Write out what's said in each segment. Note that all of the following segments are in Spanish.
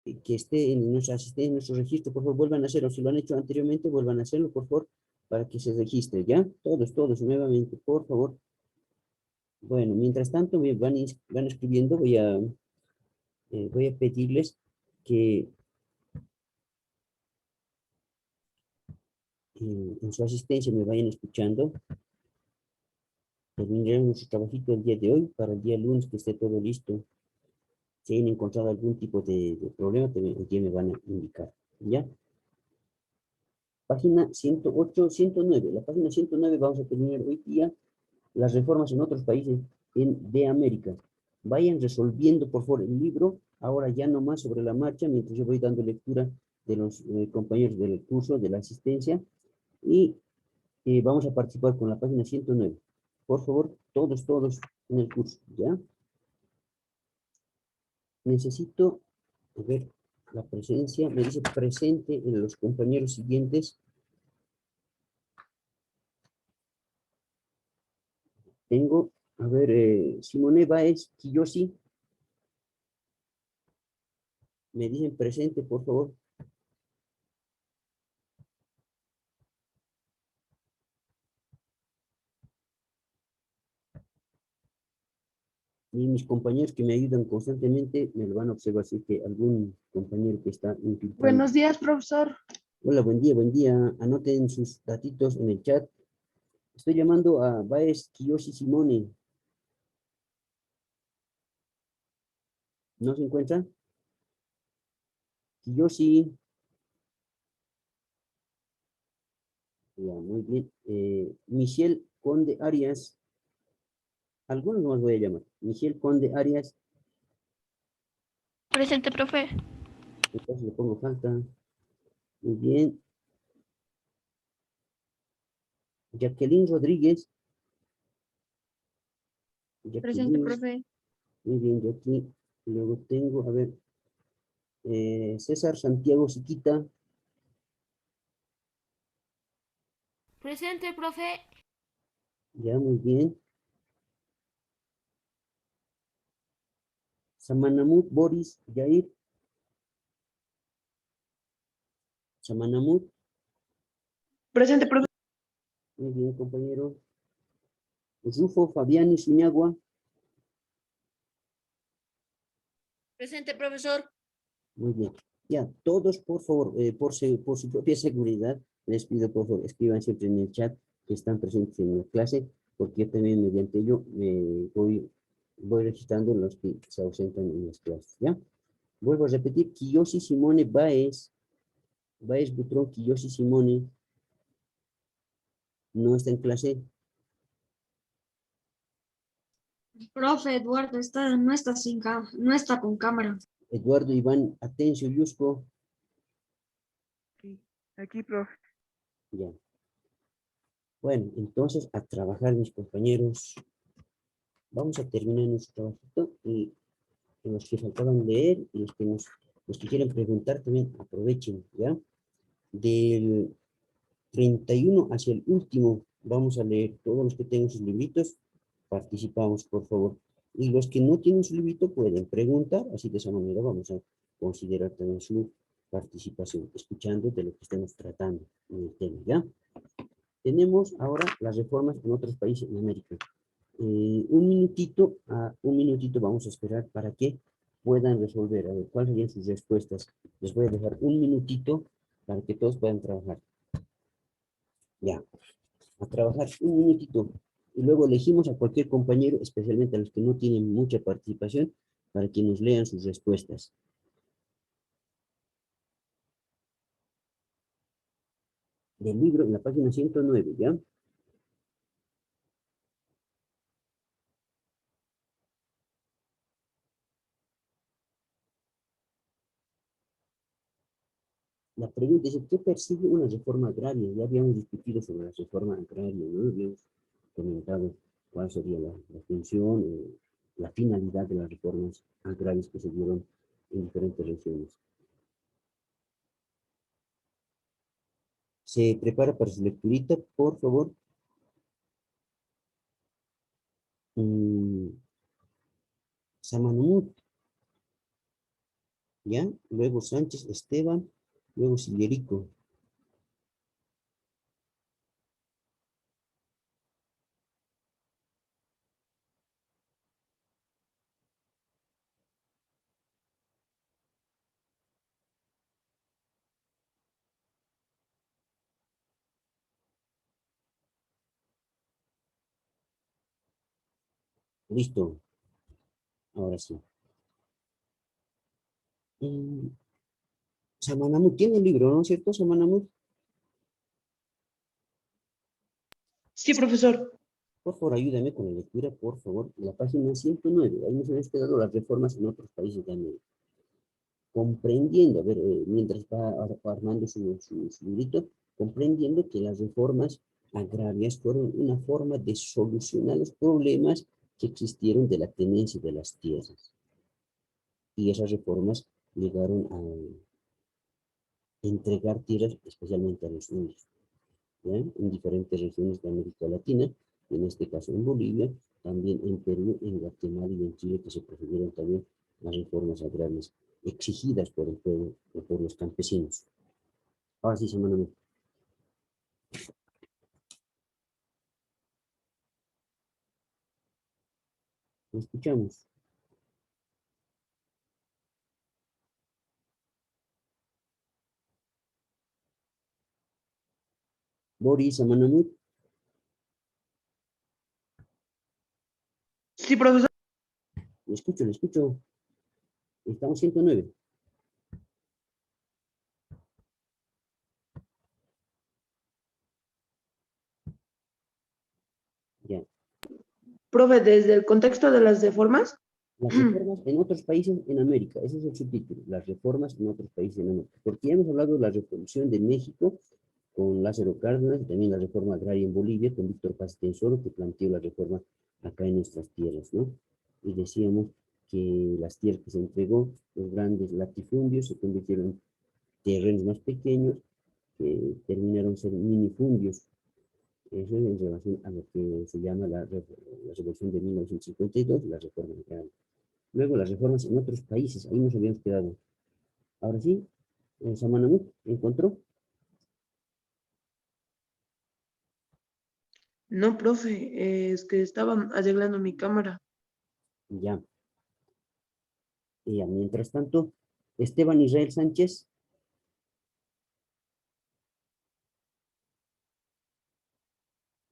que esté en nuestra asistencia, en nuestro registro, por favor, vuelvan a hacerlo. Si lo han hecho anteriormente, vuelvan a hacerlo, por favor, para que se registre, ¿ya? Todos, nuevamente, por favor. Bueno, mientras tanto, van escribiendo, voy a pedirles que en su asistencia me vayan escuchando. Terminaremos nuestro trabajito el día de hoy, para el día lunes que esté todo listo. Si han encontrado algún tipo de problema, también hoy día me van a indicar, ¿ya? Página 108, 109. La página 109 vamos a terminar hoy día las reformas en otros países de América. Vayan resolviendo, por favor, el libro, ahora ya no más sobre la marcha, mientras yo voy dando lectura de los compañeros del curso, de la asistencia, y vamos a participar con la página 109. Por favor, todos en el curso, ¿ya? Necesito, a ver, la presencia, me dice presente en los compañeros siguientes. Tengo, a ver, Simone Baez Kiyoshi, me dicen presente, por favor. Y mis compañeros que me ayudan constantemente me lo van a observar, así que algún compañero que está infiltrando. Buenos días, profesor. Hola, buen día. Anoten sus datitos en el chat. Estoy llamando a Baez Kiyoshi Simone. ¿No se encuentra? Kiyoshi. Ya, muy bien. Michelle Conde Arias. Algunos más voy a llamar. Michelle Conde Arias. Presente, profe. Entonces le pongo falta. Muy bien. Jacqueline Rodríguez. Presente, Jacqueline. profe. Muy bien, Jacqueline. Luego tengo, a ver, César Santiago Siquita. Presente, profe. Ya, muy bien. Samanamut Boris Jair. Samanamut. Presente, profesor. Muy bien, compañero. Rufo Fabiani Suñagua. Presente, profesor. Muy bien. Ya, todos, por favor, por su propia seguridad, les pido, por favor, escriban siempre en el chat que están presentes en la clase, porque yo también, mediante ello, voy registrando los que se ausentan en las clases, ¿ya? Vuelvo a repetir, Kiyoshi Simone Baez Butrón Kiyoshi Simone, no está en clase. Profe, Eduardo no está con cámara. Eduardo Iván Atencio Yusco. Aquí, profe. Ya. Bueno, entonces a trabajar, mis compañeros. Vamos a terminar nuestro trabajito y los que faltaban leer y los que quieran preguntar también aprovechen, ¿ya? Del 31 hacia el último vamos a leer. Todos los que tengan sus libritos, participamos, por favor. Y los que no tienen su librito pueden preguntar, así de esa manera vamos a considerar también su participación, escuchando de lo que estamos tratando en el tema, ¿ya? Tenemos ahora las reformas en otros países en América. Un minutito vamos a esperar para que puedan resolver. A ver, ¿cuáles serían sus respuestas? Les voy a dejar un minutito para que todos puedan trabajar. Ya, a trabajar un minutito. Y luego elegimos a cualquier compañero, especialmente a los que no tienen mucha participación, para que nos lean sus respuestas. Del libro, en la página 109, ¿ya? La pregunta es, ¿qué persigue una reforma agraria? Ya habíamos discutido sobre la reforma agraria, ¿no? Habíamos comentado cuál sería la función, la finalidad de las reformas agrarias que se dieron en diferentes regiones. ¿Se prepara para su lecturita, por favor? Samanumut. ¿Ya? Luego Sánchez Esteban, luego Sillerico. Listo. Ahora sí. Samanamut tiene el libro, ¿no es cierto, Samanamut? Sí, profesor. Por favor, ayúdame con la lectura, por favor. La página 109. Ahí nos han quedado las reformas en otros países de América. Comprendiendo, a ver, mientras va armando su librito, comprendiendo que las reformas agrarias fueron una forma de solucionar los problemas que existieron de la tenencia de las tierras. Y esas reformas llegaron a entregar tierras especialmente a los indios, ¿ya? En diferentes regiones de América Latina, en este caso en Bolivia, también en Perú, en Guatemala y en Chile, que se procedieron también las reformas agrarias exigidas por el pueblo o por los campesinos. Ahora sí, semana. ¿Lo escuchamos? Boris, Samanamut, Sí, profesor. lo escucho, lo escucho. Estamos 109. Ya. Profe, desde el contexto de las reformas. Las reformas en otros países en América, ese es el subtítulo, las reformas en otros países en América. Porque ya hemos hablado de la revolución de México con Lázaro Cárdenas, y también la reforma agraria en Bolivia con Víctor Paz Tensoro, que planteó la reforma acá en nuestras tierras, ¿no? Y decíamos que las tierras que se entregó, los grandes latifundios, se convirtieron en terrenos más pequeños, que terminaron ser minifundios. Eso es en relación a lo que se llama la revolución de 1952, la reforma agraria. Luego las reformas en otros países, ahí nos habíamos quedado. Ahora sí, Samanamut, ¿encontró? No, profe, es que estaba arreglando mi cámara. Ya. Y ya, mientras tanto, Esteban Israel Sánchez,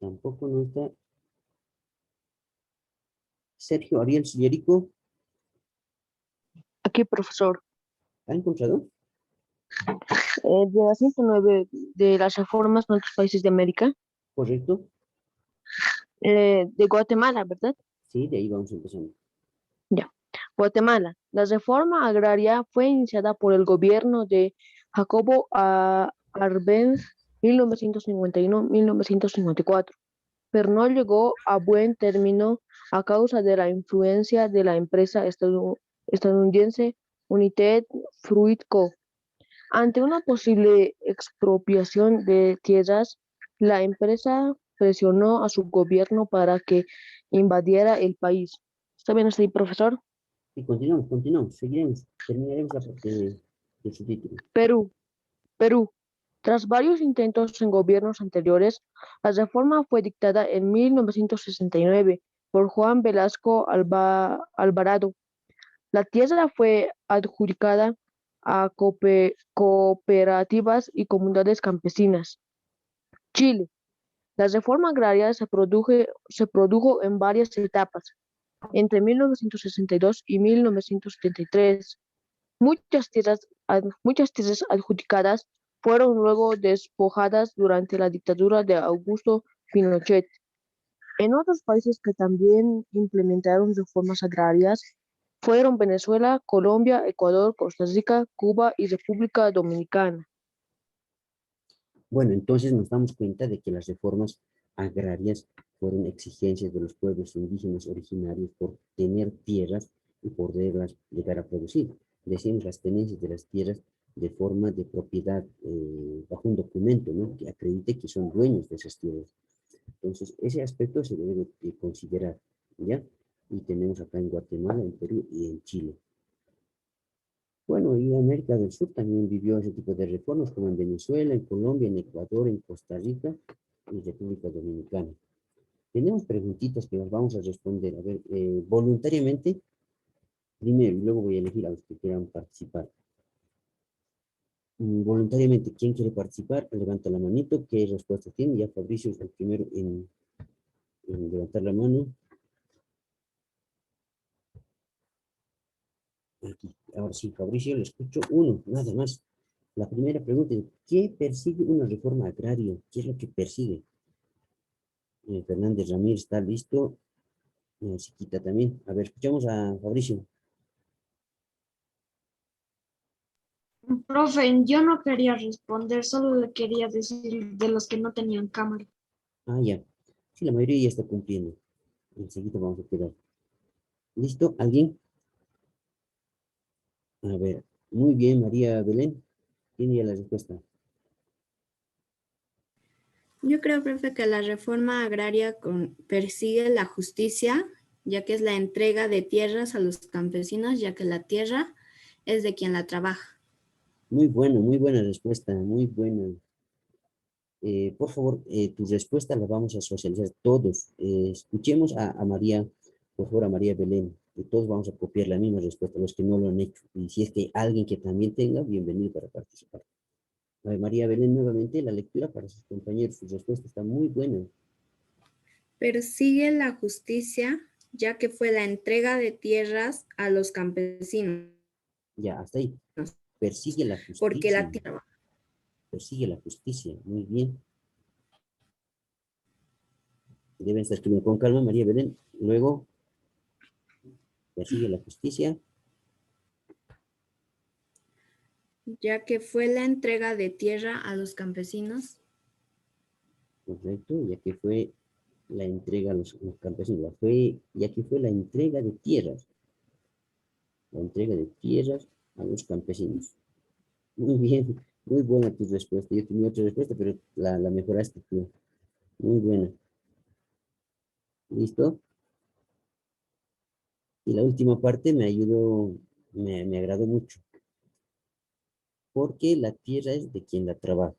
tampoco no está. Sergio Ariel Sillerico, Aquí, profesor. ¿ha encontrado? De las 109 de las reformas en otros países de América, ¿Correcto? de Guatemala, ¿verdad? Sí, de ahí vamos empezando. Ya. Guatemala. La reforma agraria fue iniciada por el gobierno de Jacobo Arbenz 1951-1954, pero no llegó a buen término a causa de la influencia de la empresa estadounidense United Fruit Co. Ante una posible expropiación de tierras, la empresa presionó a su gobierno para que invadiera el país. ¿Está bien así, profesor? Y continuamos, seguiremos, terminaremos la parte de su título. Perú. Perú. Tras varios intentos en gobiernos anteriores, la reforma fue dictada en 1969 por Juan Velasco Alvarado. La tierra fue adjudicada a cooperativas y comunidades campesinas. Chile. La reforma agraria se produjo en varias etapas, entre 1962 y 1973. Muchas tierras adjudicadas fueron luego despojadas durante la dictadura de Augusto Pinochet. En otros países que también implementaron reformas agrarias fueron Venezuela, Colombia, Ecuador, Costa Rica, Cuba y República Dominicana. Bueno, entonces nos damos cuenta de que las reformas agrarias fueron exigencias de los pueblos indígenas originarios por tener tierras y poderlas llegar a producir. Decimos las tenencias de las tierras de forma de propiedad bajo un documento, ¿no? Que acredite que son dueños de esas tierras. Entonces, ese aspecto se debe de considerar, ¿ya? Y tenemos acá en Guatemala, en Perú y en Chile. Bueno, y América del Sur también vivió ese tipo de reformas, como en Venezuela, en Colombia, en Ecuador, en Costa Rica y República Dominicana. Tenemos preguntitas que las vamos a responder. A ver, voluntariamente, primero, y luego voy a elegir a los que quieran participar. Voluntariamente, ¿quién quiere participar? Levanta la manito. ¿Qué respuesta tiene? Ya Fabricio es el primero en levantar la mano. Aquí. Ahora sí, Fabricio, le escucho uno, nada más. La primera pregunta es, ¿qué persigue una reforma agraria? ¿Qué es lo que persigue? Fernández Ramírez está listo. Chiquita también. A ver, escuchamos a Fabricio. Profe, yo no quería responder, solo le quería decir de los que no tenían cámara. Ah, ya. Sí, la mayoría ya está cumpliendo. Enseguida vamos a quedar. ¿Listo? ¿Alguien? A ver. Muy bien, María Belén. Tiene ya la respuesta. Yo creo, profe, que la reforma agraria persigue la justicia, ya que es la entrega de tierras a los campesinos, ya que la tierra es de quien la trabaja. Muy buena respuesta. Muy buena. Por favor, tu respuesta la vamos a socializar todos. Escuchemos a María, por favor, a María Belén. Y todos vamos a copiar la misma respuesta, los que no lo han hecho. Y si es que alguien que también tenga, bienvenido para participar. A ver, María Belén, nuevamente la lectura para sus compañeros. Su respuesta está muy buena. Persigue la justicia, ya que fue la entrega de tierras a los campesinos. Ya, hasta ahí. Persigue la Porque justicia. la tierra. Persigue la justicia. Muy bien. Deben estar escribiendo con calma, María Belén. Luego, persigue la justicia. Ya que fue la entrega de tierra a los campesinos. Correcto, ya que fue la entrega a los campesinos. Ya que fue la entrega de tierras. La entrega de tierras a los campesinos. Muy bien, muy buena tu respuesta. Yo tenía otra respuesta, pero la mejoraste tú. Muy buena. ¿Listo? Y la última parte me ayudó, me agradó mucho. Porque la tierra es de quien la trabaja.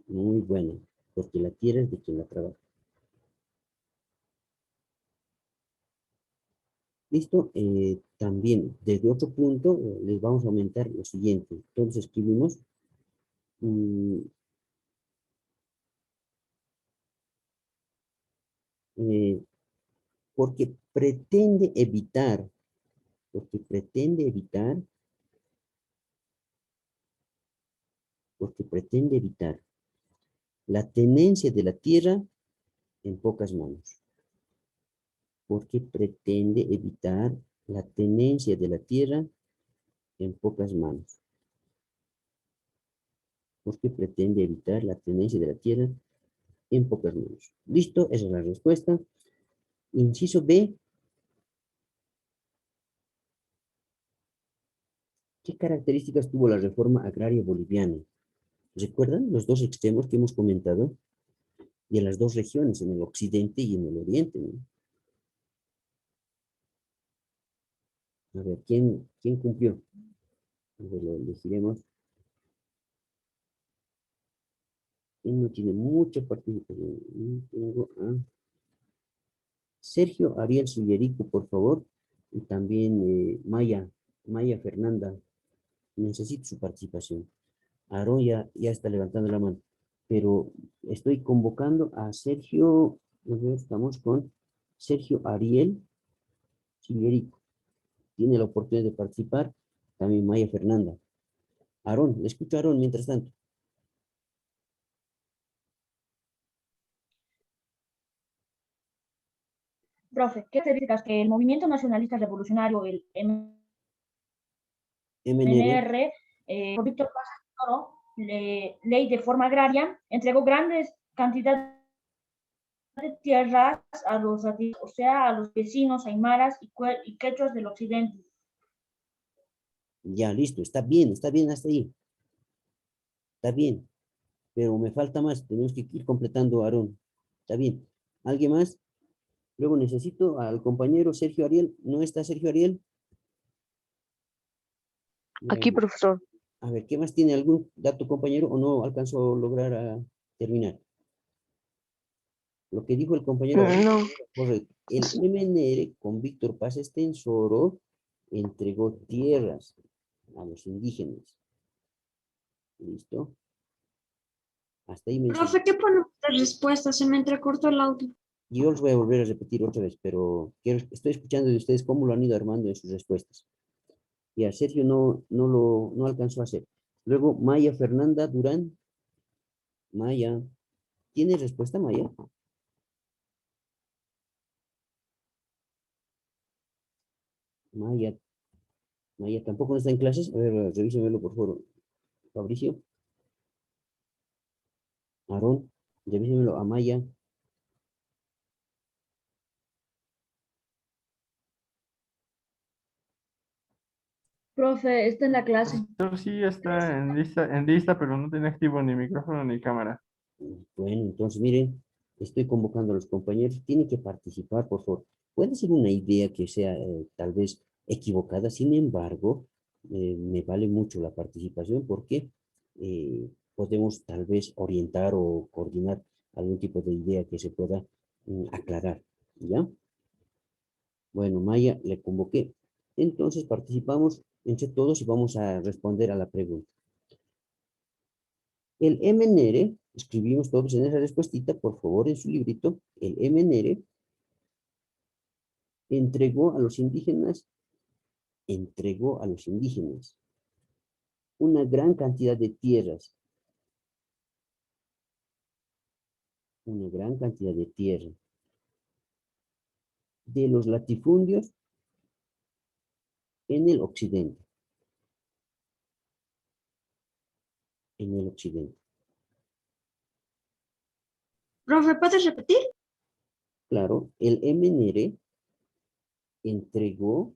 Muy buena. Porque la tierra es de quien la trabaja. ¿Listo? También, desde otro punto, les vamos a aumentar lo siguiente. Entonces escribimos eh, porque pretende evitar, porque pretende evitar, porque pretende evitar la tenencia de la tierra en pocas manos. Porque pretende evitar la tenencia de la tierra en pocas manos. Porque pretende evitar la tenencia de la tierra en pocas manos. ¿Listo? Esa es la respuesta. Inciso B. ¿Qué características tuvo la reforma agraria boliviana? ¿Recuerdan los dos extremos que hemos comentado? Y en las dos regiones, en el occidente y en el oriente, ¿no? A ver, ¿quién cumplió? A ver, lo elegiremos. ¿Quién no tiene mucha participación? Tengo a Sergio Ariel Sullerico, por favor. Y también Maya Fernanda. Necesito su participación. Aarón ya está levantando la mano. Pero estoy convocando a Sergio. Estamos con Sergio Ariel Sullerico. Tiene la oportunidad de participar. También Maya Fernanda. Aarón, le escucho a Aarón mientras tanto. Profe, ¿qué características que el movimiento nacionalista revolucionario, el MNR. MNR, por Víctor Paz Toro, ley de forma agraria, entregó grandes cantidades de tierras a los, o sea, a los vecinos aymaras y quechuas del occidente. Ya, listo, está bien hasta ahí. Está bien, pero me falta más, tenemos que ir completando, Aarón. Está bien. ¿Alguien más? Luego necesito al compañero Sergio Ariel. ¿No está Sergio Ariel? Aquí, Bueno, profesor. a ver, ¿qué más tiene? ¿Algún dato, compañero, o no alcanzó a lograr a terminar? Lo que dijo el compañero No. correcto. El MNR con Víctor Paz Estensoro entregó tierras a los indígenas. ¿Listo? Hasta ahí mencioné. Profe, ¿qué ponemos de respuesta? Se me entrecortó el audio. Yo los voy a volver a repetir otra vez, pero estoy escuchando de ustedes cómo lo han ido armando en sus respuestas. Y a Sergio no alcanzó a hacer. Luego, Maya Fernanda Durán. Maya. ¿Tiene respuesta, Maya? Maya tampoco no está en clases. A ver, revísenmelo, por favor. Fabricio. Aarón. Revísenmelo a Maya. Profe, está en la clase. Yo sí está en lista, pero no tiene activo ni micrófono ni cámara. Bueno, entonces miren, estoy convocando a los compañeros. Tienen que participar, por favor. Puede ser una idea que sea tal vez equivocada, sin embargo, me vale mucho la participación porque podemos tal vez orientar o coordinar algún tipo de idea que se pueda aclarar, ¿ya? Bueno, Maya, le convoqué. Entonces participamos entre todos y vamos a responder a la pregunta. El MNR, escribimos todos en esa respuestita, por favor, en su librito, el MNR entregó a los indígenas una gran cantidad de tierras, de los latifundios en el occidente. Profe, ¿puedes repetir? Claro, el MNR entregó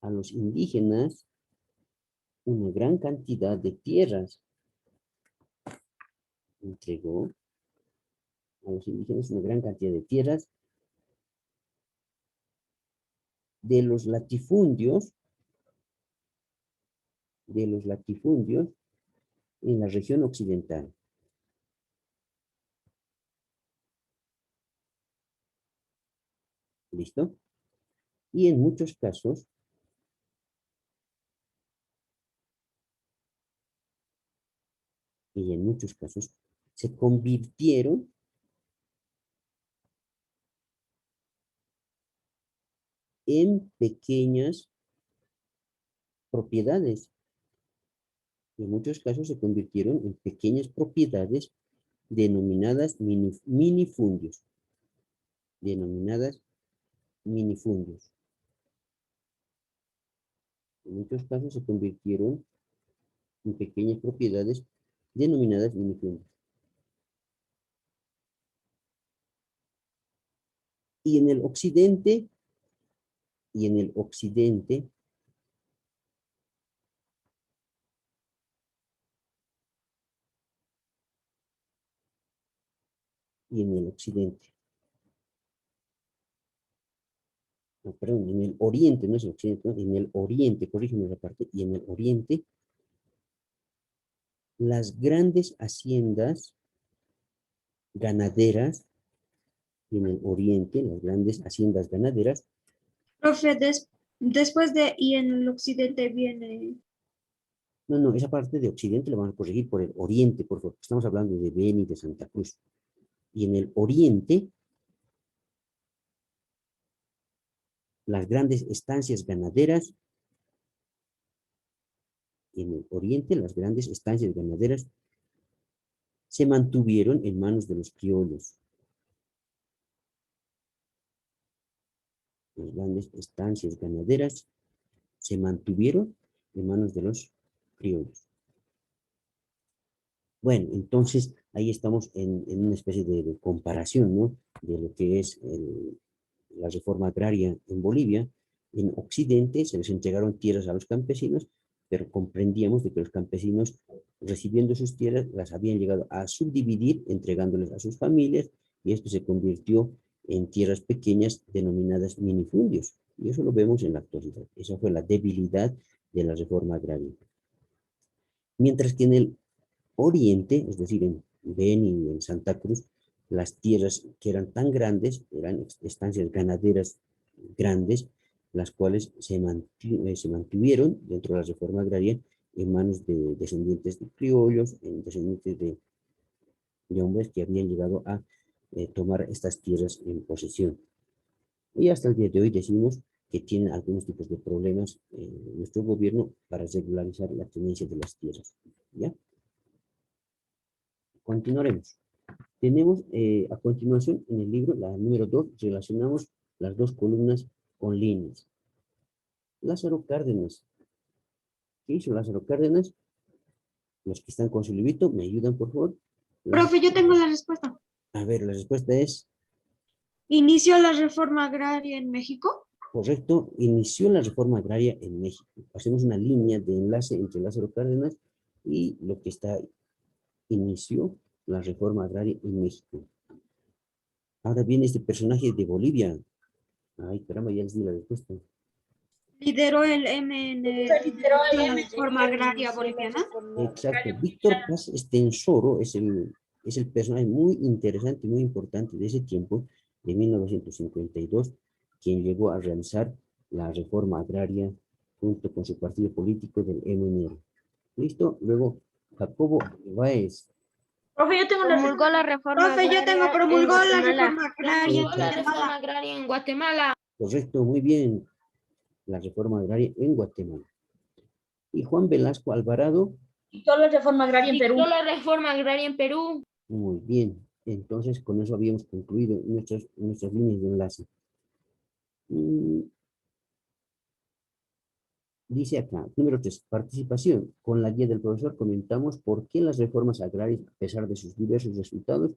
a los indígenas una gran cantidad de tierras. Entregó a los indígenas una gran cantidad de tierras de los latifundios en la región occidental. ¿Listo? Y en muchos casos, se convirtieron en pequeñas propiedades. En muchos casos se convirtieron en pequeñas propiedades denominadas minifundios. En muchos casos se convirtieron en pequeñas propiedades denominadas minifundios. Y en el occidente, no, perdón, en el oriente, no es el occidente, no, en el oriente, corrígeme esa parte, y en el oriente, las grandes haciendas ganaderas, Profe, después de y en el occidente viene. no, esa parte de occidente la vamos a corregir por el oriente, por favor, estamos hablando de Beni, de Santa Cruz. Y en el oriente, las grandes estancias ganaderas, se mantuvieron en manos de los criollos. Las grandes estancias ganaderas se mantuvieron en manos de los criollos. Bueno, entonces ahí estamos en una especie de comparación, ¿no? De lo que es la reforma agraria en Bolivia. En Occidente se les entregaron tierras a los campesinos, pero comprendíamos de que los campesinos, recibiendo sus tierras, las habían llegado a subdividir, entregándoles a sus familias, y esto se convirtió en tierras pequeñas denominadas minifundios. Y eso lo vemos en la actualidad. Esa fue la debilidad de la reforma agraria. Mientras que en el oriente, es decir, en Beni y en Santa Cruz, las tierras que eran tan grandes, eran estancias ganaderas grandes, las cuales se mantuvieron dentro de la reforma agraria en manos de descendientes de criollos, en descendientes de hombres que habían llegado a tomar estas tierras en posesión. Y hasta el día de hoy decimos que tienen algunos tipos de problemas nuestro gobierno para regularizar la tenencia de las tierras. ¿Ya? Continuaremos. Tenemos a continuación en el libro, la número 2, relacionamos las dos columnas con líneas. Lázaro Cárdenas. ¿Qué hizo Lázaro Cárdenas? Los que están con su librito, ¿me ayudan, por favor? Profe, yo tengo la respuesta. A ver, la respuesta es... ¿Inició la reforma agraria en México? Correcto, inició la reforma agraria en México. Hacemos una línea de enlace entre Lázaro Cárdenas y lo que está... Inició la reforma agraria en México. Ahora viene este personaje de Bolivia. Ay, caramba, ya les di la respuesta. ¿Lideró el MN la reforma agraria boliviana? Exacto. Víctor Paz Estenssoro es el personaje muy interesante, muy importante de ese tiempo, de 1952, quien llegó a realizar la reforma agraria junto con su partido político del MNR. ¿Listo? Luego, Jacobo Báez. Profe, yo tengo Promulgó la reforma Profe, yo tengo agraria promulgó en la Guatemala. reforma agraria. Promulgó la reforma agraria en Guatemala. Correcto, muy bien. La reforma agraria en Guatemala. Y Juan Velasco Alvarado. dictó la reforma agraria en Perú. Dictó la reforma agraria en Perú. Muy bien. Entonces, con eso habíamos concluido nuestras líneas de enlace. Dice acá, número 3, participación. Con la guía del profesor comentamos por qué las reformas agrarias, a pesar de sus diversos resultados,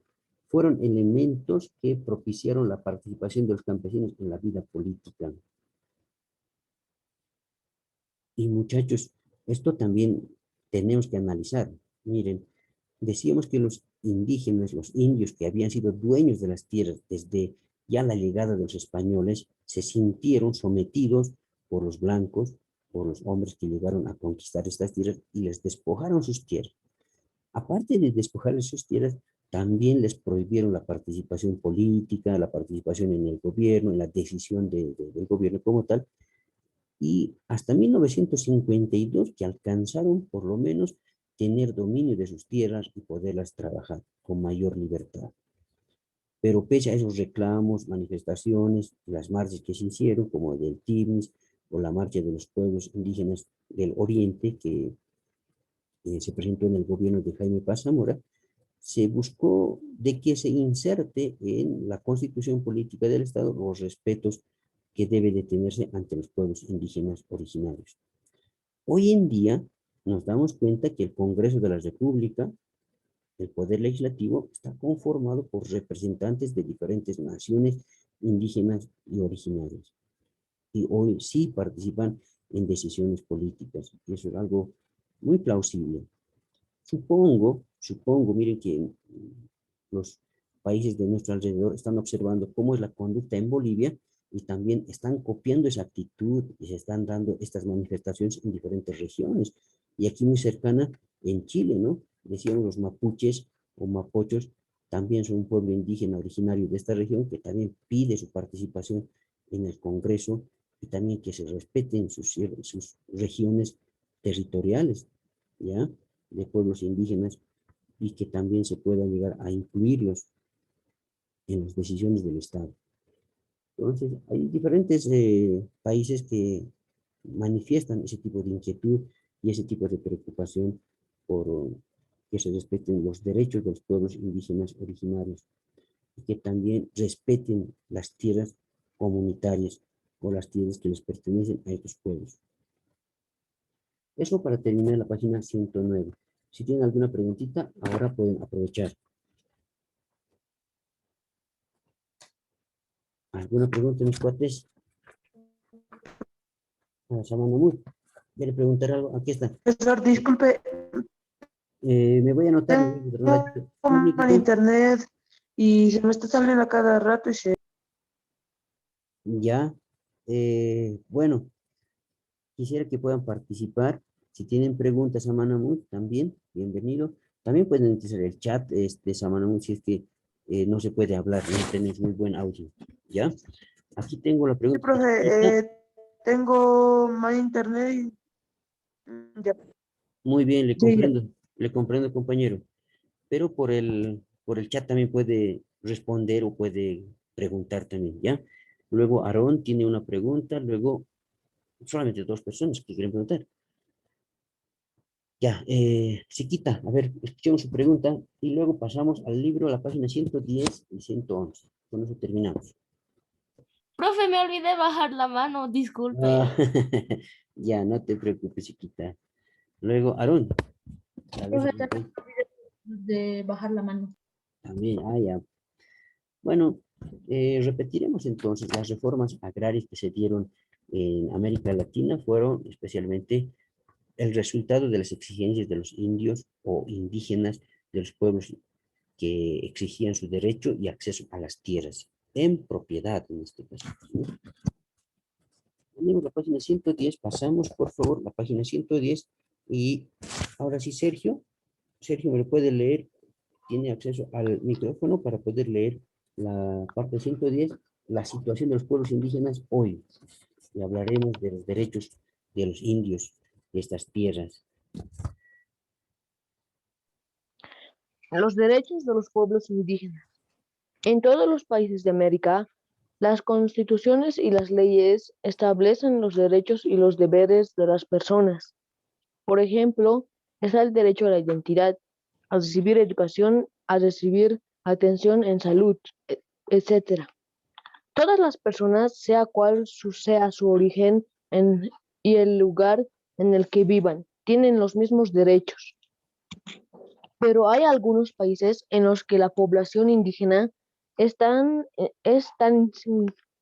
fueron elementos que propiciaron la participación de los campesinos en la vida política. Y muchachos, esto también tenemos que analizar. Miren, decíamos que los indígenas, los indios que habían sido dueños de las tierras desde ya la llegada de los españoles, se sintieron sometidos por los blancos, por los hombres que llegaron a conquistar estas tierras y les despojaron sus tierras. Aparte de despojarles sus tierras, también les prohibieron la participación política, la participación en el gobierno, en la decisión del gobierno como tal, y hasta 1952 que alcanzaron por lo menos tener dominio de sus tierras y poderlas trabajar con mayor libertad. Pero pese a esos reclamos, manifestaciones, las marchas que se hicieron, como el del Timis o la marcha de los pueblos indígenas del Oriente, que se presentó en el gobierno de Jaime Paz Zamora, se buscó de que se inserte en la constitución política del Estado los respetos que debe de tenerse ante los pueblos indígenas originarios. Hoy en día nos damos cuenta que el Congreso de la República, el Poder Legislativo, está conformado por representantes de diferentes naciones indígenas y originarias. Y hoy sí participan en decisiones políticas. Y eso es algo muy plausible. Supongo, miren que los países de nuestro alrededor están observando cómo es la conducta en Bolivia y también están copiando esa actitud y se están dando estas manifestaciones en diferentes regiones. Y aquí muy cercana, en Chile, ¿no? Decíamos los mapuches o mapochos, también son un pueblo indígena originario de esta región que también pide su participación en el Congreso y también que se respeten sus regiones territoriales, ¿ya? De pueblos indígenas y que también se pueda llegar a incluirlos en las decisiones del Estado. Entonces, hay diferentes países que manifiestan ese tipo de inquietud y ese tipo de preocupación por que se respeten los derechos de los pueblos indígenas originarios y que también respeten las tierras comunitarias o las tierras que les pertenecen a estos pueblos. Eso para terminar la página 109. Si tienen alguna preguntita, ahora pueden aprovechar. ¿Alguna pregunta, mis cuates? ¿Quiere preguntar algo? Aquí está. Profesor, disculpe, Me voy a anotar. tengo el internet y se me está saliendo a cada rato y se... Ya. Bueno, quisiera que puedan participar. Si tienen preguntas a Manamut, también, bienvenido. También pueden utilizar el chat, Samanamut, si es que no se puede hablar, no tenemos muy buen audio, ¿ya? Aquí tengo la Sí, pregunta. profe, tengo mal internet y ya. Muy bien, Sí, le comprendo, compañero. Pero por el chat también puede responder o puede preguntar también, ¿ya? Luego Aarón tiene una pregunta, luego solamente dos personas que quieren preguntar. Ya, Chiquita, a ver, escuchemos su pregunta y luego pasamos al libro, a la página 110 y 111. Con eso terminamos. Profe, me olvidé bajar la mano, disculpe. Ah, ya, no te preocupes, Chiquita. Luego, Aarón. A ver si Profe, también me olvidé de bajar la mano. también, ya. Bueno, repetiremos entonces las reformas agrarias que se dieron en América Latina fueron especialmente el resultado de las exigencias de los indios o indígenas de los pueblos que exigían su derecho y acceso a las tierras en propiedad en este caso, ¿no? Tenemos la página 110, pasamos por favor la página 110 y ahora sí Sergio me lo puede leer, tiene acceso al micrófono para poder leer la parte 110, la situación de los pueblos indígenas hoy. Y hablaremos de los derechos de los indios de estas tierras. los derechos de los pueblos indígenas. En todos los países de América, las constituciones y las leyes establecen los derechos y los deberes de las personas. Por ejemplo, está el derecho a la identidad, a recibir educación, a recibir atención en salud, etc. Todas las personas, sea cual sea su origen y el lugar en el que vivan, tienen los mismos derechos. Pero hay algunos países en los que la población indígena es tan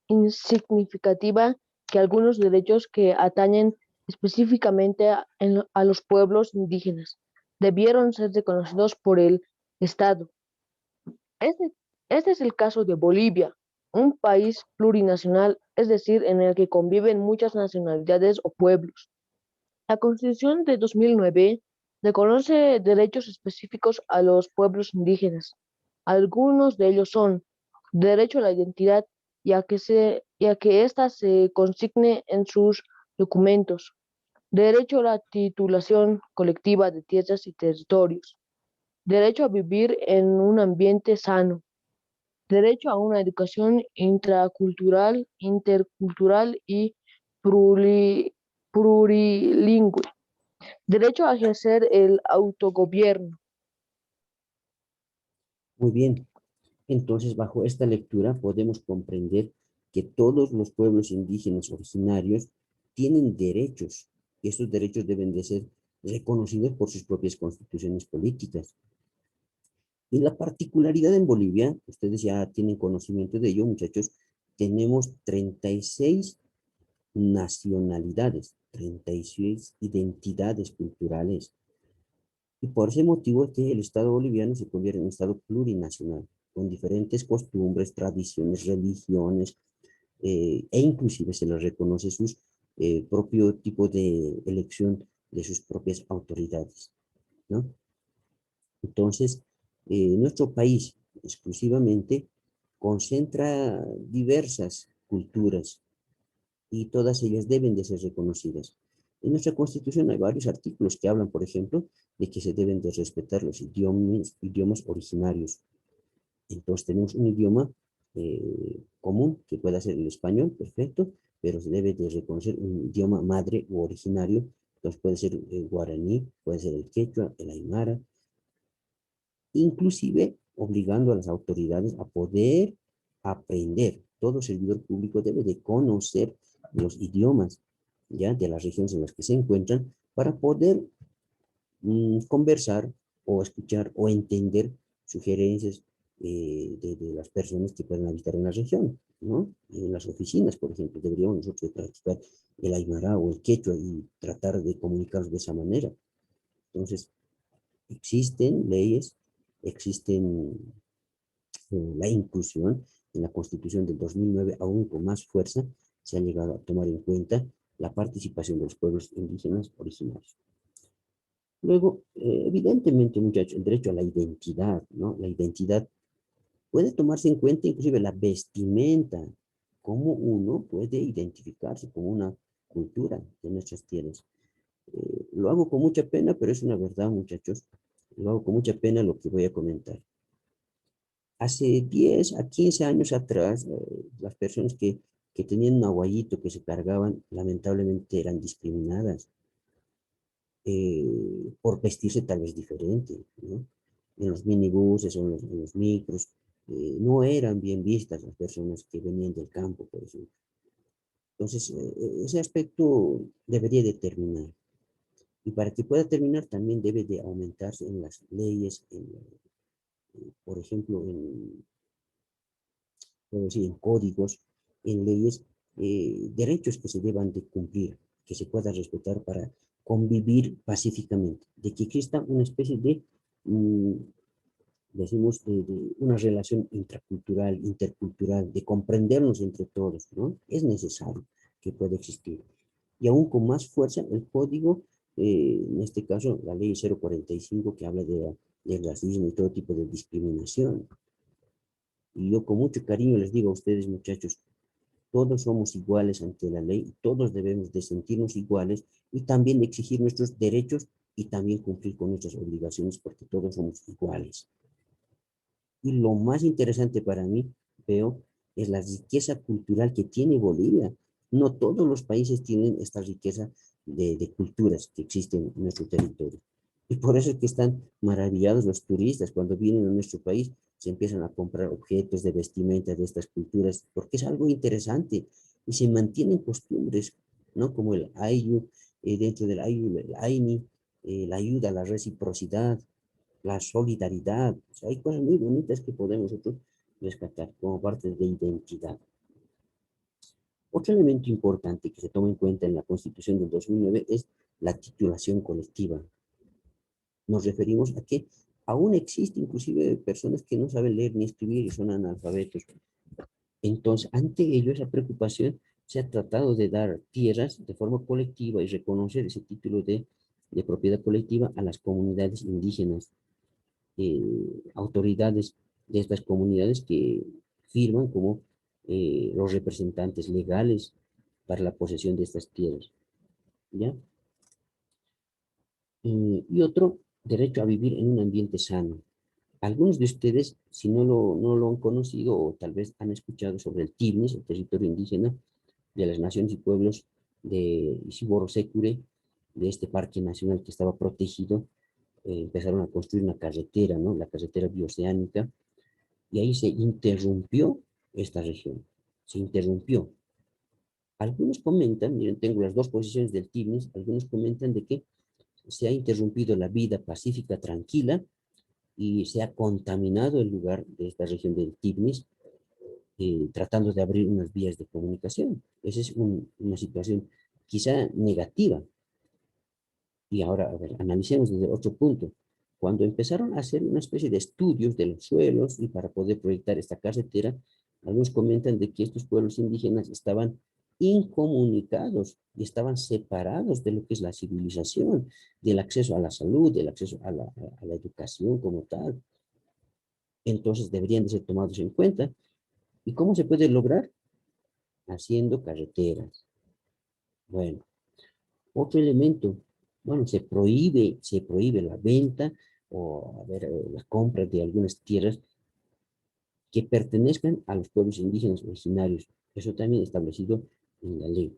insignificativa que algunos derechos que atañen específicamente a los pueblos indígenas debieron ser reconocidos por el Estado. Este es el caso de Bolivia, un país plurinacional, es decir, en el que conviven muchas nacionalidades o pueblos. La Constitución de 2009 reconoce derechos específicos a los pueblos indígenas. Algunos de ellos son derecho a la identidad y a que ésta se consigne en sus documentos, derecho a la titulación colectiva de tierras y territorios, derecho a vivir en un ambiente sano, derecho a una educación intracultural, intercultural y plurilingüe, derecho a ejercer el autogobierno. Muy bien. Entonces, bajo esta lectura podemos comprender que todos los pueblos indígenas originarios tienen derechos y estos derechos deben de ser reconocidos por sus propias constituciones políticas. Y la particularidad en Bolivia, ustedes ya tienen conocimiento de ello, muchachos, tenemos 36 nacionalidades, 36 identidades culturales. Y por ese motivo es que el Estado boliviano se convierte en un Estado plurinacional, con diferentes costumbres, tradiciones, religiones, e inclusive se les reconoce sus propio tipo de elección de sus propias autoridades, ¿no? Entonces, nuestro país exclusivamente concentra diversas culturas y todas ellas deben de ser reconocidas. En nuestra Constitución hay varios artículos que hablan, por ejemplo, de que se deben de respetar los idiomas originarios. Entonces tenemos un idioma común, que pueda ser el español, perfecto, pero se debe de reconocer un idioma madre u originario, entonces puede ser el guaraní, puede ser el quechua, el aymara, inclusive obligando a las autoridades a poder aprender. Todo servidor público debe de conocer los idiomas, ya, de las regiones en las que se encuentran para poder conversar o escuchar o entender sugerencias de las personas que puedan habitar en la región, ¿no? En las oficinas, por ejemplo, deberíamos nosotros practicar el aymara o el quechua y tratar de comunicarnos de esa manera. Entonces, existen leyes, existen la inclusión en la Constitución del 2009 aún con más fuerza se ha llegado a tomar en cuenta la participación de los pueblos indígenas originarios. Luego, evidentemente, muchachos, el derecho a la identidad, ¿no? La identidad puede tomarse en cuenta inclusive la vestimenta, cómo uno puede identificarse como una cultura de nuestras tierras. Lo hago con mucha pena, pero es una verdad, muchachos. Lo hago con mucha pena lo que voy a comentar. Hace 10 a 15 años atrás, las personas que tenían un aguayito que se cargaban, lamentablemente eran discriminadas por vestirse tal vez diferente, ¿no? En los minibuses o en los micros, no eran bien vistas las personas que venían del campo, por ejemplo. Entonces, ese aspecto debería de terminar. Y para que pueda terminar, también debe de aumentarse en las leyes, por ejemplo, en códigos, en leyes, derechos que se deban de cumplir, que se pueda respetar para convivir pacíficamente, de que exista una especie de, decimos, de una relación intracultural, intercultural, de comprendernos entre todos, ¿no? Es necesario que pueda existir. Y aún con más fuerza, el código, en este caso, la ley 045, que habla del racismo y todo tipo de discriminación. Y yo con mucho cariño les digo a ustedes, muchachos, todos somos iguales ante la ley, todos debemos de sentirnos iguales y también exigir nuestros derechos y también cumplir con nuestras obligaciones porque todos somos iguales. Y lo más interesante para mí, veo, es la riqueza cultural que tiene Bolivia. No todos los países tienen esta riqueza de culturas que existen en nuestro territorio. Y por eso es que están maravillados los turistas cuando vienen a nuestro país, se empiezan a comprar objetos de vestimenta de estas culturas, porque es algo interesante y se mantienen costumbres, ¿no? Como el ayu, dentro del ayu, el aini, la ayuda, la reciprocidad, la solidaridad. O sea, hay cosas muy bonitas que podemos nosotros rescatar como parte de identidad. Otro elemento importante que se toma en cuenta en la Constitución del 2009 es la titulación colectiva. Nos referimos a que aún existe inclusive personas que no saben leer ni escribir y son analfabetos. Entonces, ante ello, esa preocupación se ha tratado de dar tierras de forma colectiva y reconocer ese título de propiedad colectiva a las comunidades indígenas, autoridades de estas comunidades que firman como los representantes legales para la posesión de estas tierras. ¿Ya? Y otro, derecho a vivir en un ambiente sano. Algunos de ustedes, si no lo han conocido o tal vez han escuchado sobre el TIBNIS, el territorio indígena de las naciones y pueblos de Isiboro-Secure, de este parque nacional que estaba protegido, empezaron a construir una carretera, ¿no? La carretera bioceánica, y ahí se interrumpió esta región, se interrumpió. Algunos comentan, miren, tengo las dos posiciones del TIBNIS, algunos comentan de que se ha interrumpido la vida pacífica, tranquila, y se ha contaminado el lugar de esta región del TIBNIS, tratando de abrir unas vías de comunicación. Esa es una situación quizá negativa. Y ahora, a ver, analicemos desde otro punto. Cuando empezaron a hacer una especie de estudios de los suelos y para poder proyectar esta carretera, algunos comentan de que estos pueblos indígenas estaban incomunicados y estaban separados de lo que es la civilización, del acceso a la salud, del acceso a la educación como tal. Entonces deberían de ser tomados en cuenta. ¿Y cómo se puede lograr? Haciendo carreteras. Bueno, otro elemento, bueno, se prohíbe la venta o, a ver, la compra de algunas tierras que pertenezcan a los pueblos indígenas originarios. Eso también establecido en la ley.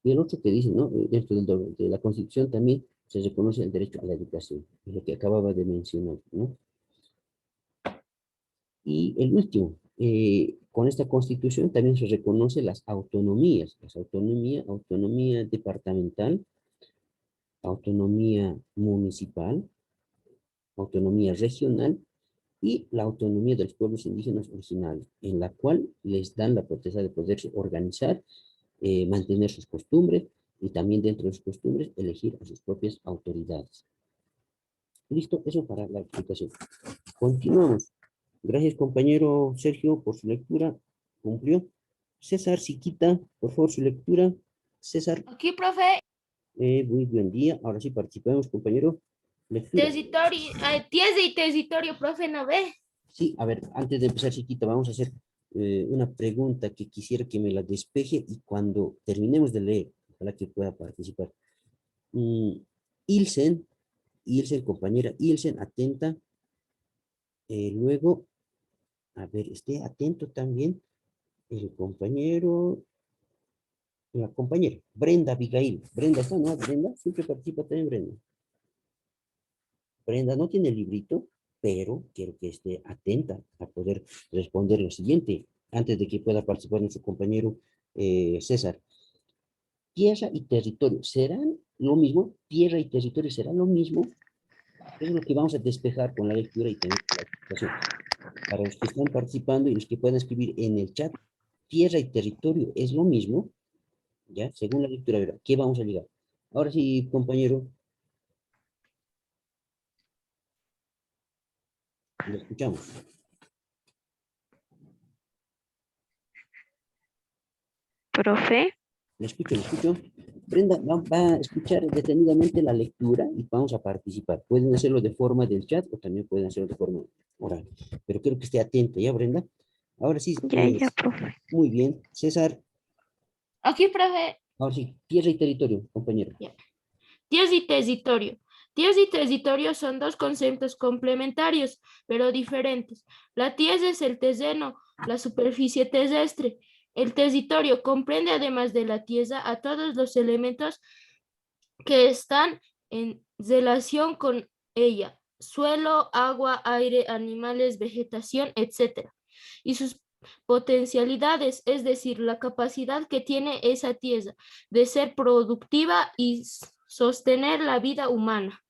Y el otro que dice, ¿no? Dentro de la Constitución también se reconoce el derecho a la educación, es lo que acababa de mencionar, ¿no? Y el último, con esta Constitución también se reconoce las autonomías, autonomía departamental, autonomía municipal, autonomía regional y la autonomía de los pueblos indígenas originarios, en la cual les dan la potestad de poderse organizar, mantener sus costumbres y también dentro de sus costumbres elegir a sus propias autoridades. Listo, eso para la explicación. Continuamos. Gracias, compañero Sergio, por su lectura. Cumplió. César Siquita, por favor, su lectura. César, Aquí, profe, muy buen día. Ahora sí participamos, compañero. Lectura. tiesa y territorio, profe, ¿no ve? Sí, a ver, antes de empezar, Chiquita, vamos a hacer una pregunta que quisiera que me la despeje y cuando terminemos de leer, ojalá que pueda participar. Mm, Ilsen, compañera Ilsen, atenta. Luego, a ver, esté atento también el compañero, la compañera, Brenda Abigail. Brenda, ¿está, no? Brenda, siempre participa también Brenda. Brenda no tiene el librito, pero quiero que esté atenta a poder responder lo siguiente, antes de que pueda participar nuestro compañero César. Tierra y territorio, ¿serán lo mismo? ¿Tierra y territorio serán lo mismo? Eso es lo que vamos a despejar con la lectura y tener la explicación. Para los que están participando y los que puedan escribir en el chat, tierra y territorio es lo mismo, ¿ya? Según la lectura, ¿verdad? ¿Qué vamos a llegar? Ahora sí, compañero, lo escuchamos. Profe, Le escucho, le escucho. Brenda va a escuchar detenidamente la lectura y vamos a participar. Pueden hacerlo de forma del chat o también pueden hacerlo de forma oral. Pero quiero que esté atenta, ¿ya, Brenda? Ahora sí, ya, profe. muy bien. César, Aquí, profe, ahora sí, tierra y territorio, compañero. tiesa y territorio. Tiesa y territorio son dos conceptos complementarios, pero diferentes. La tiesa es el terreno, la superficie terrestre. El territorio comprende, además de la tierra, a todos los elementos que están en relación con ella: suelo, agua, aire, animales, vegetación, etc. Y sus potencialidades, es decir, la capacidad que tiene esa tierra de ser productiva y sostener la vida humana.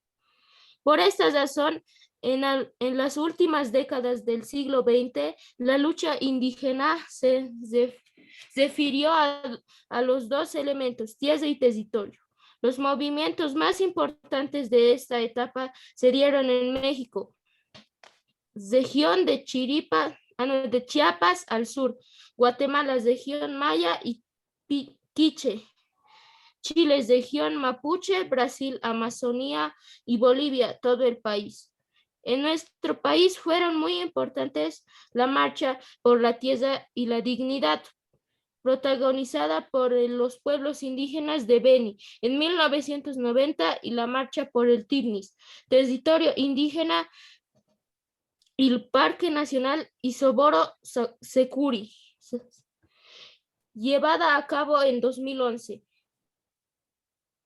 Por esta razón, en las últimas décadas del siglo XX, la lucha indígena se refirió a los dos elementos, tierra y territorio. Los movimientos más importantes de esta etapa se dieron en México, región de de Chiapas al sur, Guatemala, región Maya y Quiche, Chile, región Mapuche, Brasil, Amazonía y Bolivia, todo el país. En nuestro país fueron muy importantes la Marcha por la Tierra y la Dignidad, protagonizada por los pueblos indígenas de Beni en 1990, y la Marcha por el TIRNIS, territorio indígena, y el Parque Nacional Isoboro Securi, llevada a cabo en 2011.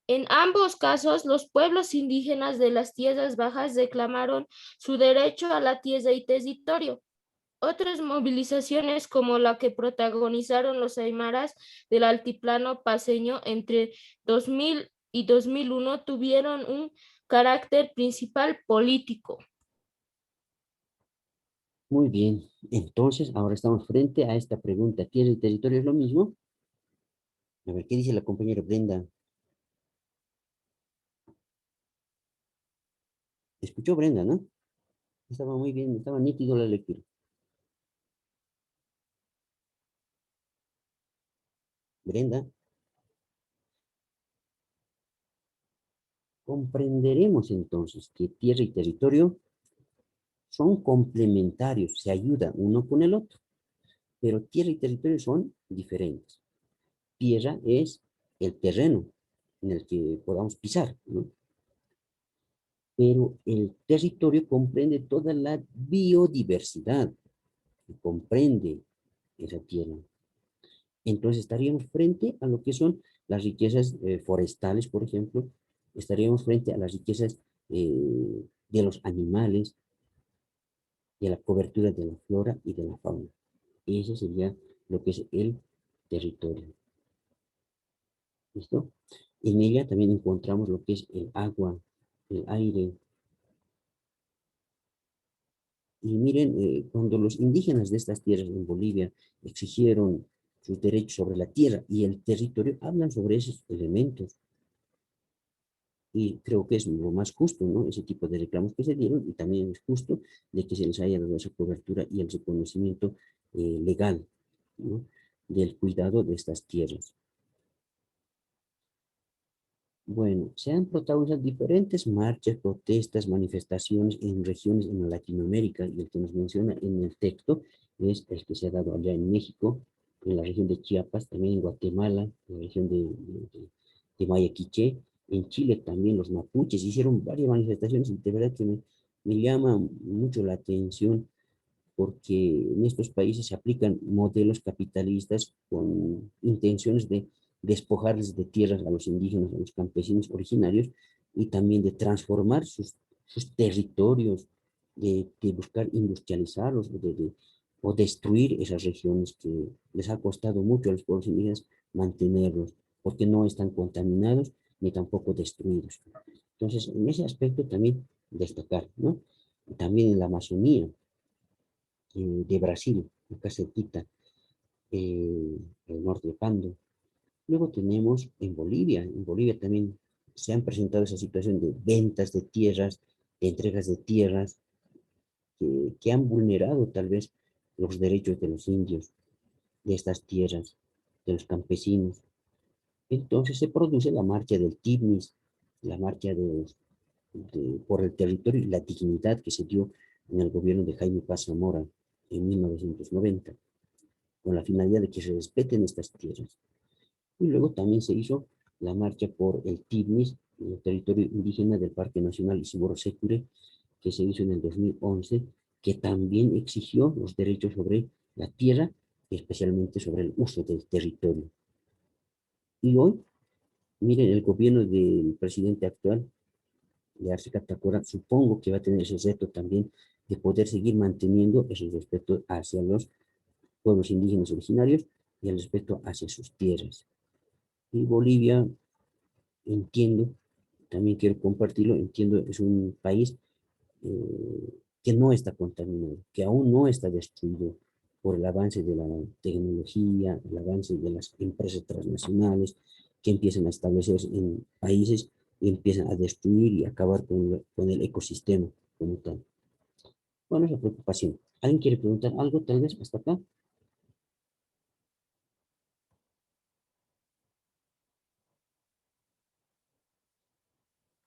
En ambos casos, los pueblos indígenas de las tierras bajas reclamaron su derecho a la tierra y territorio. Otras movilizaciones, como la que protagonizaron los aymaras del altiplano paceño entre 2000 y 2001, tuvieron un carácter principal político. Muy bien. Entonces, ahora estamos frente a esta pregunta. ¿Tierra y territorio es lo mismo? A ver, ¿qué dice la compañera Brenda? Escuchó Brenda, ¿no? Estaba muy bien, estaba nítido la lectura. Brenda. Comprenderemos entonces que tierra y territorio son complementarios, se ayudan uno con el otro, pero tierra y territorio son diferentes. Tierra es el terreno en el que podamos pisar, ¿no? Pero el territorio comprende toda la biodiversidad que comprende esa tierra. Entonces estaríamos frente a lo que son las riquezas forestales, por ejemplo, estaríamos frente a las riquezas de los animales, de la cobertura de la flora y de la fauna. Eso sería lo que es el territorio. ¿Listo? En ella también encontramos lo que es el agua, el aire. Y miren, cuando los indígenas de estas tierras en Bolivia exigieron sus derechos sobre la tierra y el territorio, hablan sobre esos elementos. Y creo que es lo más justo, ¿no? Ese tipo de reclamos que se dieron, y también es justo de que se les haya dado esa cobertura y el reconocimiento legal, ¿no? del cuidado de estas tierras. Bueno, se han protagonizado diferentes marchas, protestas, manifestaciones en regiones en Latinoamérica, y el que nos menciona en el texto es el que se ha dado allá en México, en la región de Chiapas, también en Guatemala, en la región de Mayaquiche, en Chile también los mapuches hicieron varias manifestaciones, y de verdad que me llama mucho la atención, porque en estos países se aplican modelos capitalistas con intenciones de despojarles de tierras a los indígenas, a los campesinos originarios, y también de transformar sus territorios, de buscar industrializarlos, o destruir esas regiones que les ha costado mucho a los pueblos indígenas mantenerlos, porque no están contaminados ni tampoco destruidos. Entonces, en ese aspecto también destacar, ¿no? También en la Amazonía de Brasil, acá cerquita, el norte de Pando. Luego tenemos en Bolivia también se han presentado esa situación de ventas de tierras, de entregas de tierras, que han vulnerado tal vez los derechos de los indios, de estas tierras, de los campesinos. Entonces se produce la marcha del TIBNIS, la marcha por el territorio y la dignidad que se dio en el gobierno de Jaime Paz Zamora en 1990, con la finalidad de que se respeten estas tierras. Y luego también se hizo la marcha por el TIBNIS, el territorio indígena del Parque Nacional Isiboro-Sécure, que se hizo en el 2011, que también exigió los derechos sobre la tierra, especialmente sobre el uso del territorio. Y hoy, miren, el gobierno del presidente actual, de Arce Catacora, supongo que va a tener ese reto también de poder seguir manteniendo ese respeto hacia los pueblos indígenas originarios y el respeto hacia sus tierras. Y Bolivia, entiendo, también quiero compartirlo, entiendo, es un país que no está contaminado, que aún no está destruido por el avance de la tecnología, el avance de las empresas transnacionales que empiezan a establecerse en países y empiezan a destruir y acabar con el ecosistema como tal. Bueno, es la preocupación. ¿Alguien quiere preguntar algo tal vez hasta acá?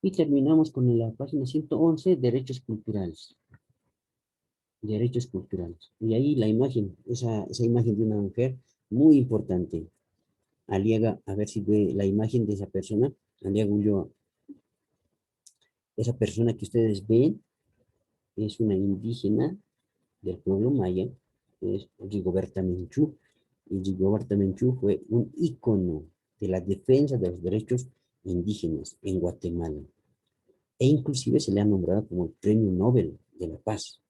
Y terminamos con la página 111, derechos culturales. Derechos culturales. Y ahí la imagen, esa imagen de una mujer muy importante. Aliaga, a ver si ve la imagen de esa persona. Aliaga Ulloa. Esa persona que ustedes ven es una indígena del pueblo maya, es Rigoberta Menchú. Y Rigoberta Menchú fue un ícono de la defensa de los derechos indígenas en Guatemala. E inclusive se le ha nombrado como el Premio Nobel de la Paz.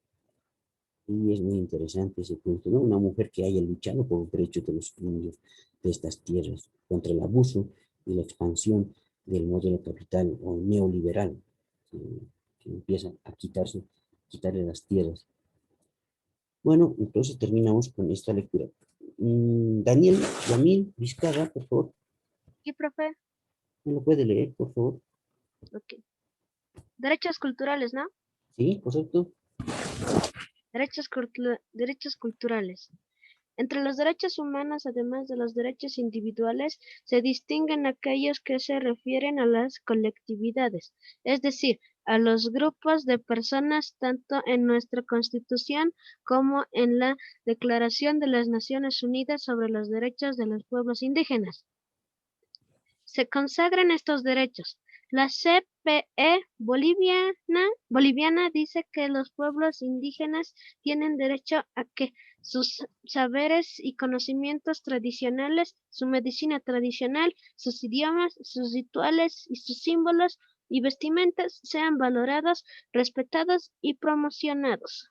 Y es muy interesante ese punto, ¿no? Una mujer que haya luchado por los derechos de los indios de estas tierras, contra el abuso y la expansión del modelo capital o neoliberal, que empieza a quitarle las tierras. Bueno, entonces terminamos con esta lectura. Daniel, Yamil, Vizcarra, por favor. Sí, profe. ¿Me lo puede leer, por favor? Ok. Derechos culturales, ¿no? Sí, correcto. Derechos culturales. Entre los derechos humanos, además de los derechos individuales, se distinguen aquellos que se refieren a las colectividades, es decir, a los grupos de personas tanto en nuestra Constitución como en la Declaración de las Naciones Unidas sobre los Derechos de los Pueblos Indígenas. Se consagran estos derechos. La CPE boliviana dice que los pueblos indígenas tienen derecho a que sus saberes y conocimientos tradicionales, su medicina tradicional, sus idiomas, sus rituales y sus símbolos y vestimentas sean valorados, respetados y promocionados.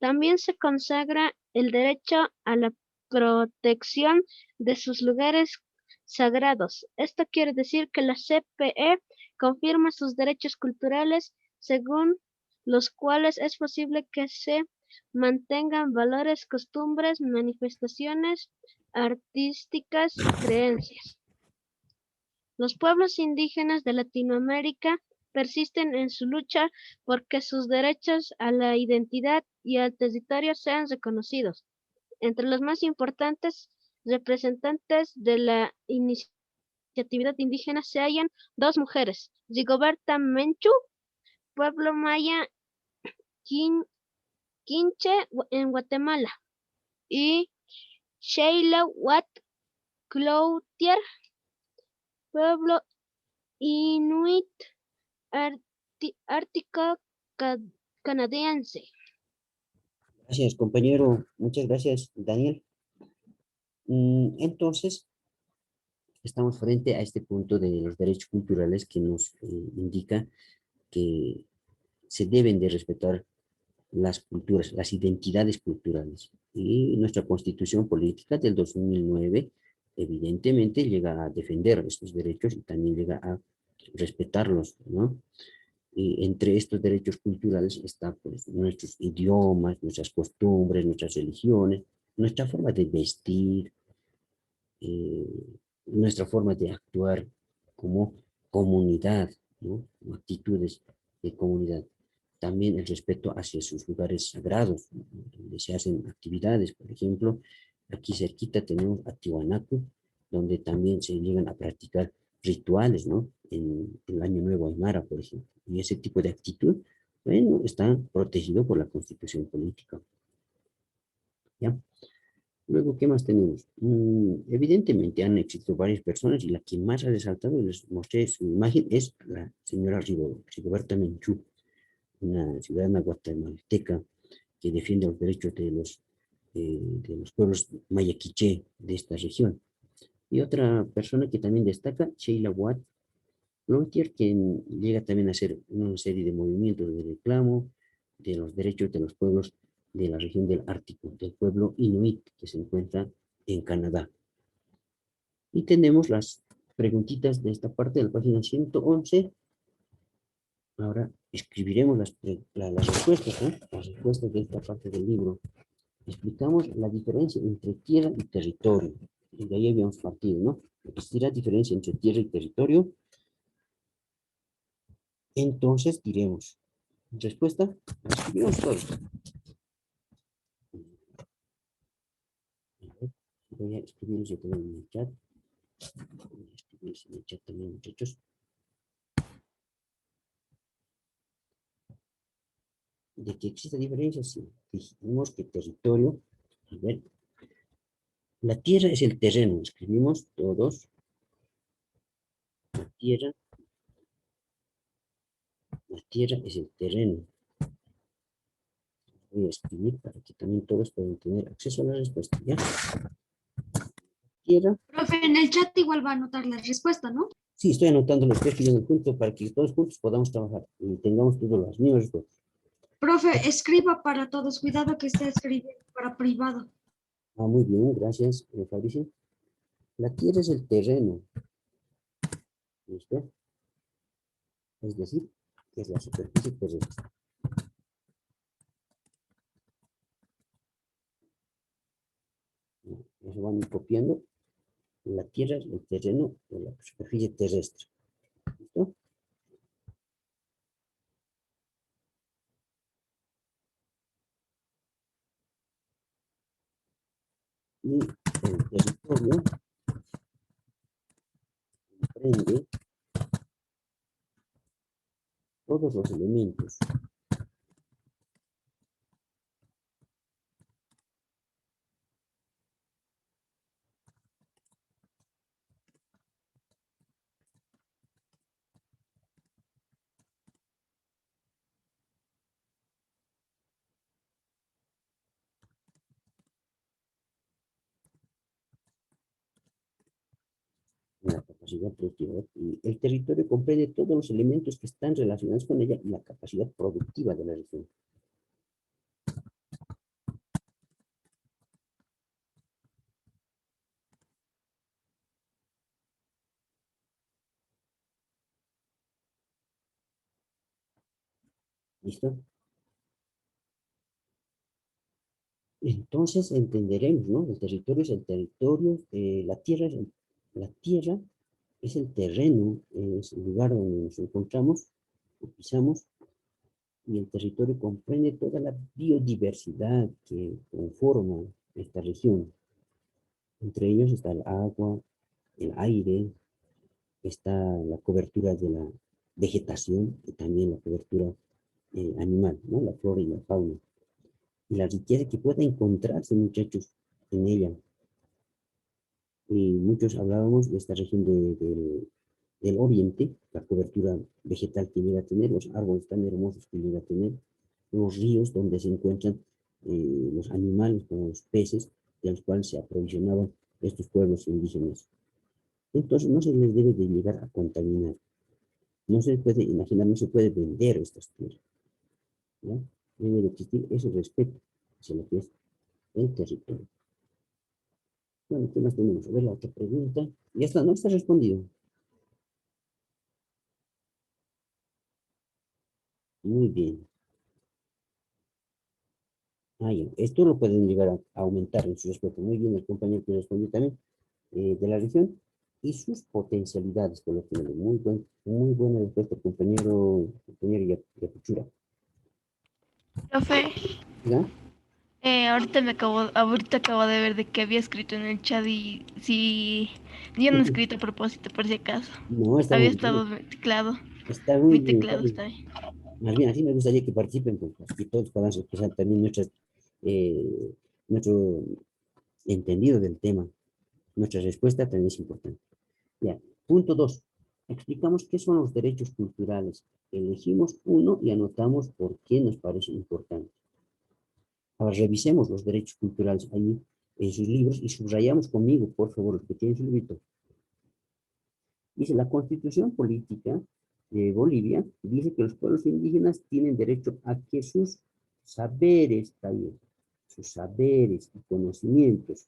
También se consagra el derecho a la protección de sus lugares sagrados. Esto quiere decir que la CPE confirma sus derechos culturales según los cuales es posible que se mantengan valores, costumbres, manifestaciones artísticas, creencias. Los pueblos indígenas de Latinoamérica persisten en su lucha porque sus derechos a la identidad y al territorio sean reconocidos. Entre los más importantes, representantes de la iniciativa indígena se hallan dos mujeres, Rigoberta Menchú, pueblo maya Quinche en Guatemala, y Sheila Watt Cloutier, pueblo inuit ártico canadiense. Gracias, compañero. Muchas gracias, Daniel. Entonces, estamos frente a este punto de los derechos culturales que nos indica que se deben de respetar las culturas, las identidades culturales. Y nuestra Constitución Política del 2009 evidentemente llega a defender estos derechos y también llega a respetarlos, ¿no? Y entre estos derechos culturales está pues, nuestros idiomas, nuestras costumbres, nuestras religiones, nuestra forma de vestir, nuestra forma de actuar como comunidad, ¿no? Actitudes de comunidad. También el respeto hacia sus lugares sagrados, donde se hacen actividades. Por ejemplo, aquí cerquita tenemos a Tiwanaku, donde también se llegan a practicar rituales, ¿no? En el Año Nuevo Aymara, por ejemplo. Y ese tipo de actitud, bueno, está protegido por la Constitución Política. ¿Ya? Luego, ¿qué más tenemos? Evidentemente han existido varias personas y la que más ha resaltado, les mostré su imagen, es la señora Rigoberta Menchú, una ciudadana guatemalteca que defiende los derechos de los pueblos maya quiché de esta región. Y otra persona que también destaca, Sheila Watt Cloutier, quien llega también a hacer una serie de movimientos de reclamo de los derechos de los pueblos de la región del Ártico, del pueblo inuit que se encuentra en Canadá. Y tenemos las preguntitas de esta parte de la página 111. Ahora escribiremos las respuestas, ¿eh? Las respuestas de esta parte del libro. Explicamos la diferencia entre tierra y territorio. Y de ahí habíamos partido, ¿no? ¿Existirá diferencia entre tierra y territorio? Entonces diremos, respuesta, la escribimos todos. Voy a escribirles yo también en el chat. Voy a escribirles en el chat también, muchachos. ¿De que existe diferencia? Sí. Dijimos que territorio, a ver, la tierra es el terreno, escribimos todos. La tierra es el terreno. Voy a escribir para que también todos puedan tener acceso a la respuesta, ¿ya? Tierra. Profe, en el chat igual va a anotar la respuesta, ¿no? Sí, estoy anotando los que escribiendo juntos para que todos juntos podamos trabajar y tengamos todas las mismas respuestas. Profe, escriba para todos. Cuidado que esté escribiendo para privado. Ah, muy bien, gracias, Fabricio. La tierra es el terreno. ¿Listo? Es decir, que es la superficie terrestre. Eso van a ir copiando. La tierra es el terreno de la superficie terrestre. ¿Listo? Y el territorio comprende todos los elementos en la capacidad productiva. Y el territorio comprende todos los elementos que están relacionados con ella y la capacidad productiva de la región. ¿Listo? Entonces entenderemos, ¿no? El territorio es el territorio, la tierra es el terreno, es el lugar donde nos encontramos, o pisamos, y el territorio comprende toda la biodiversidad que conforma esta región. Entre ellos está el agua, el aire, está la cobertura de la vegetación y también la cobertura animal, ¿no? La flora y la fauna. Y la riqueza que pueda encontrarse, muchachos, en ella. Y muchos hablábamos de esta región del oriente, la cobertura vegetal que llega a tener, los árboles tan hermosos que llega a tener, los ríos donde se encuentran los animales como los peces, de los cuales se aprovisionaban estos pueblos indígenas. Entonces no se les debe de llegar a contaminar. No se puede imaginar, no se puede vender estas tierras, ¿no? Debe de existir ese respeto hacia lo que es el territorio. Bueno, ¿qué más tenemos? A ver la otra pregunta. Ya está, no está respondido. Muy bien. Esto lo pueden llegar a aumentar en su respeto. Muy bien, el compañero que respondió también de la región y sus potencialidades por lo que muy buena respuesta, compañero Yacuchura. Profe, ¿Ya? ahorita acabo de ver de que había escrito en el chat y si yo no he escrito a propósito por si acaso. No, está Había muy bien. estado mi teclado. Está muy Mi bien. teclado está ahí. Más bien, así me gustaría que participen, porque así todos puedan expresar también eh, nuestro entendido del tema. Nuestra respuesta también es importante. Ya. Punto 2. Explicamos qué son los derechos culturales. Elegimos uno y anotamos por qué nos parece importante. Ahora revisemos los derechos culturales ahí en sus libros y subrayamos conmigo, por favor, los que tienen su librito. Dice, la Constitución Política de Bolivia dice que los pueblos indígenas tienen derecho a que sus saberes, sus saberes y conocimientos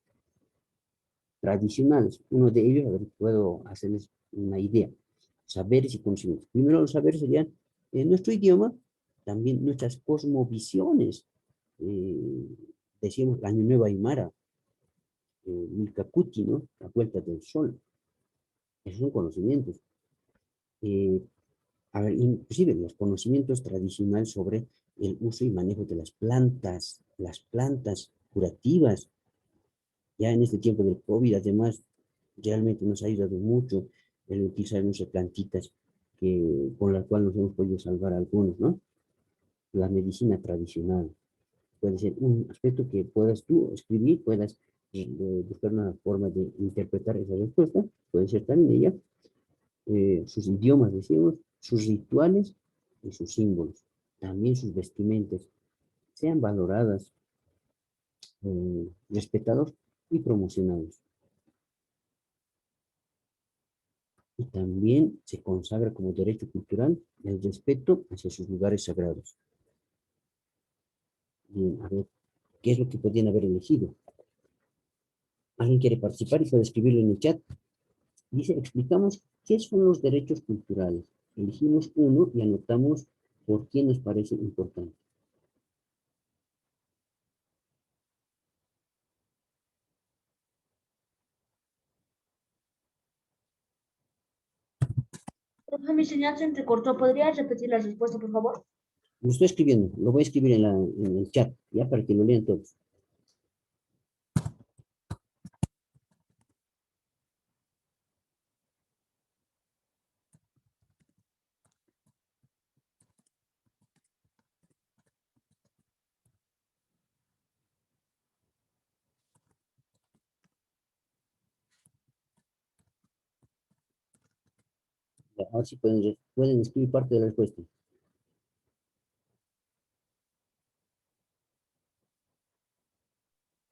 tradicionales, uno de ellos, a ver, puedo hacerles una idea, saberes y conocimientos. Primero los saberes serían nuestro idioma, también nuestras cosmovisiones, decíamos la Año Nuevo Aymara, Milcacuti, ¿no? La vuelta del sol. Esos son conocimientos. A ver, inclusive los conocimientos tradicionales sobre el uso y manejo de las plantas curativas. Ya en este tiempo del COVID, además, realmente nos ha ayudado mucho el utilizar nuestras plantitas con las cuales nos hemos podido salvar algunos, ¿no? La medicina tradicional puede ser un aspecto que puedas tú escribir, puedas buscar una forma de interpretar esa respuesta, puede ser también ella, sus idiomas, decimos, sus rituales y sus símbolos, también sus vestimentas, sean valoradas, respetados y promocionados. Y también se consagra como derecho cultural el respeto hacia sus lugares sagrados. Bien, a ver, ¿qué es lo que podrían haber elegido? ¿Alguien quiere participar y puede escribirlo en el chat? Dice, explicamos qué son los derechos culturales. Elegimos uno y anotamos por qué nos parece importante. Profe, mi señal se entrecortó. ¿Podría repetir la respuesta, por favor? Lo estoy escribiendo, lo voy a escribir en el chat, ya para que lo lean todos. Ya, ahora sí pueden escribir parte de la respuesta.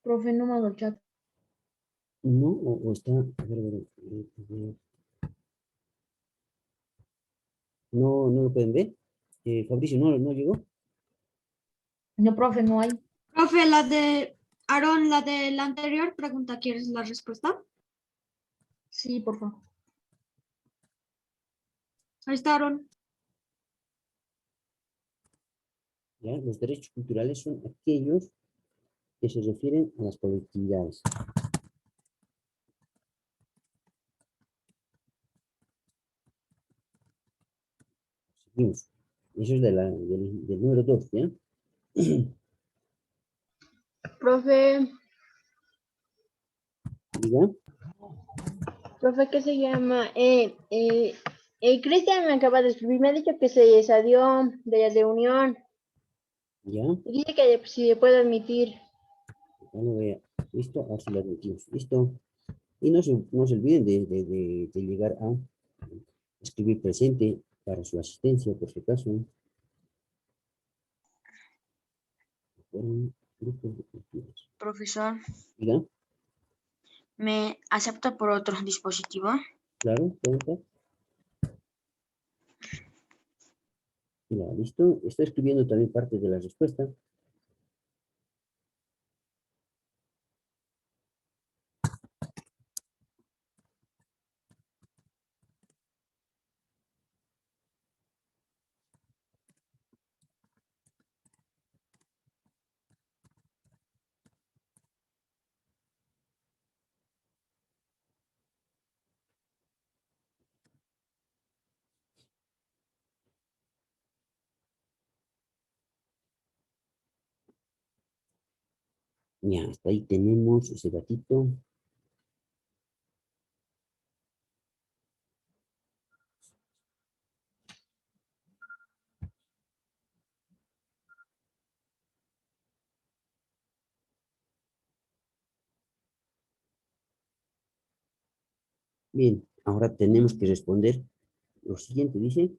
Profe, no mando el chat. No, o está, a ver, no lo pueden ver. Fabricio, ¿no llegó? No, profe, no hay. Profe, la de Aarón, la de la anterior pregunta, ¿quieres la respuesta? Sí, por favor. Ahí está, Aarón. ¿Ya? Los derechos culturales son aquellos que se refieren a las colectividades. Seguimos. Eso es del número 2, ¿ya? Profe, Diga. Profe, ¿qué se llama? Cristian me acaba de escribir, me ha dicho que se salió de la reunión. Ya. Y dice que si puedo admitir. Ya lo voy a... Listo, ahora sí lo admitimos. Listo. Y no se olviden de llegar a escribir presente para su asistencia, por si acaso. Profesor, Diga. ¿me acepta por otro dispositivo? Claro, pregunta. Ya, listo. Está escribiendo también parte de la respuesta. Ya, hasta ahí tenemos ese gatito. Bien, ahora tenemos que responder lo siguiente. Dice,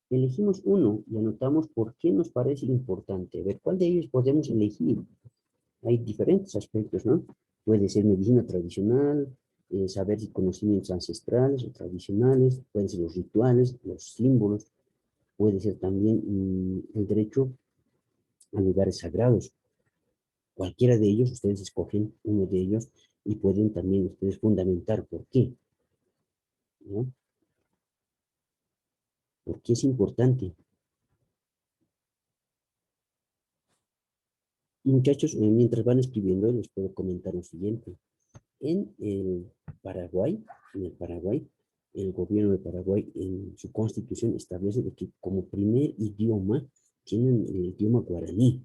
elegimos uno y anotamos por qué nos parece importante. A ver, ¿cuál de ellos podemos elegir? Hay diferentes aspectos, ¿no? Puede ser medicina tradicional, saberes y conocimientos ancestrales o tradicionales, pueden ser los rituales, los símbolos, puede ser también el derecho a lugares sagrados. Cualquiera de ellos, ustedes escogen uno de ellos y pueden también ustedes fundamentar por qué, ¿no? ¿Por qué es importante? Y muchachos, mientras van escribiendo, les puedo comentar lo siguiente. En el Paraguay, el gobierno de Paraguay en su constitución establece que como primer idioma tienen el idioma guaraní.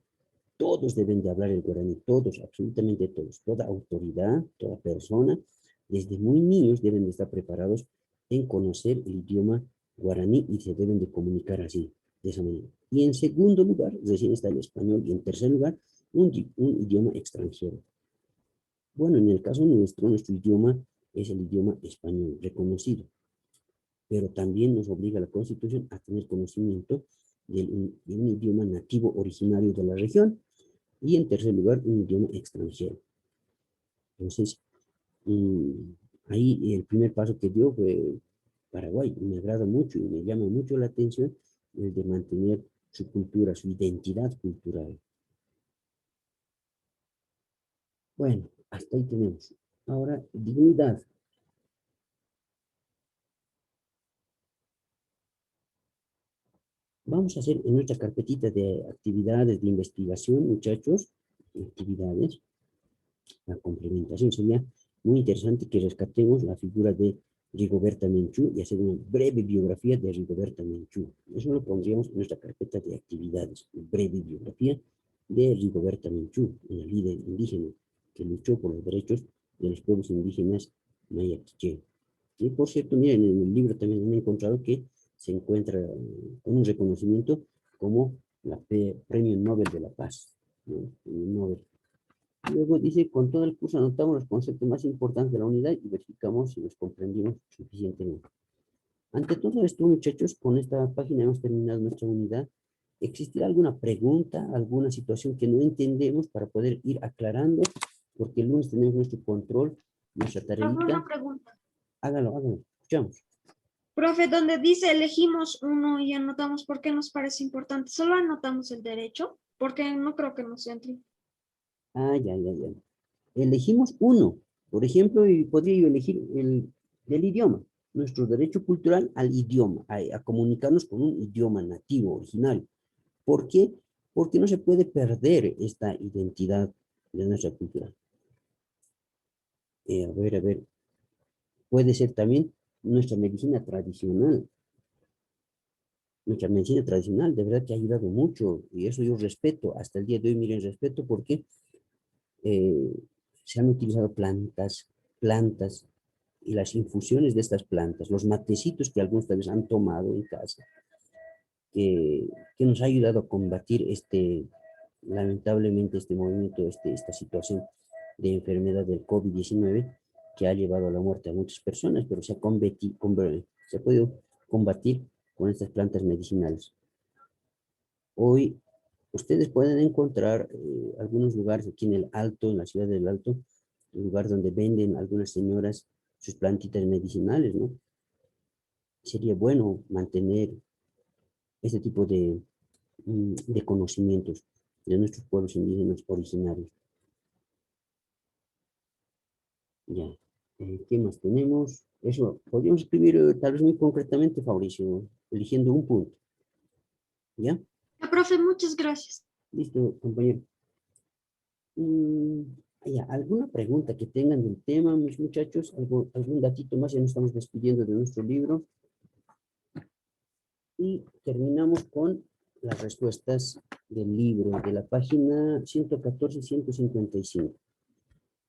Todos deben de hablar el guaraní, todos, absolutamente todos. Toda autoridad, toda persona, desde muy niños deben de estar preparados en conocer el idioma guaraní y se deben de comunicar así, de esa manera. Y en segundo lugar, recién está el español, y en tercer lugar, un idioma extranjero. Bueno, en el caso nuestro idioma es el idioma español reconocido, pero también nos obliga la Constitución a tener conocimiento de un idioma nativo originario de la región y en tercer lugar un idioma extranjero. Entonces, ahí el primer paso que dio fue Paraguay, y me agrada mucho y me llama mucho la atención el de mantener su cultura, su identidad cultural. Bueno, hasta ahí tenemos. Ahora, dignidad. Vamos a hacer en nuestra carpetita de actividades de investigación, muchachos, actividades, la complementación. Sería muy interesante que rescatemos la figura de Rigoberta Menchú y hacer una breve biografía de Rigoberta Menchú. Eso lo pondríamos en nuestra carpeta de actividades, breve biografía de Rigoberta Menchú, una líder indígena que luchó por los derechos de los pueblos indígenas maya quiché. Y por cierto, miren, en el libro también han encontrado que se encuentra con un reconocimiento como la Premio Nobel de la Paz, ¿no? Nobel. Luego dice, con todo el curso anotamos los conceptos más importantes de la unidad y verificamos si los comprendimos suficientemente. Ante todo esto, muchachos, con esta página hemos terminado nuestra unidad. ¿Existirá alguna pregunta, alguna situación que no entendemos para poder ir aclarando? Porque el lunes tenemos nuestro control, nuestra tareita. Una pregunta. Hágalo, escuchamos. Profe, donde dice elegimos uno y anotamos por qué nos parece importante, ¿solo anotamos el derecho? Porque no creo que nos entre. Ah, ya. Elegimos uno. Por ejemplo, y podría yo elegir el idioma. Nuestro derecho cultural al idioma, a comunicarnos con un idioma nativo, original. ¿Por qué? Porque no se puede perder esta identidad de nuestra cultura. A ver. Puede ser también nuestra medicina tradicional. Nuestra medicina tradicional de verdad que ha ayudado mucho y eso yo respeto. Hasta el día de hoy, miren, respeto porque se han utilizado plantas y las infusiones de estas plantas, los matecitos que algunos tal vez han tomado en casa, que nos ha ayudado a combatir lamentablemente este movimiento, esta situación de enfermedad del COVID-19 que ha llevado a la muerte a muchas personas, pero se ha podido combatir con estas plantas medicinales. Hoy ustedes pueden encontrar algunos lugares aquí en el Alto, en la ciudad del Alto, un lugar donde venden algunas señoras sus plantitas medicinales, ¿no? Sería bueno mantener este tipo de conocimientos de nuestros pueblos indígenas originarios. Ya, ¿qué más tenemos? Eso, podríamos escribir tal vez muy concretamente, Fabricio, eligiendo un punto. ¿Ya? Ya, profe, muchas gracias. Listo, compañero. Ya, ¿alguna pregunta que tengan del tema, mis muchachos? ¿Algún datito más? Ya nos estamos despidiendo de nuestro libro. Y terminamos con las respuestas del libro, de la página 114 y 155.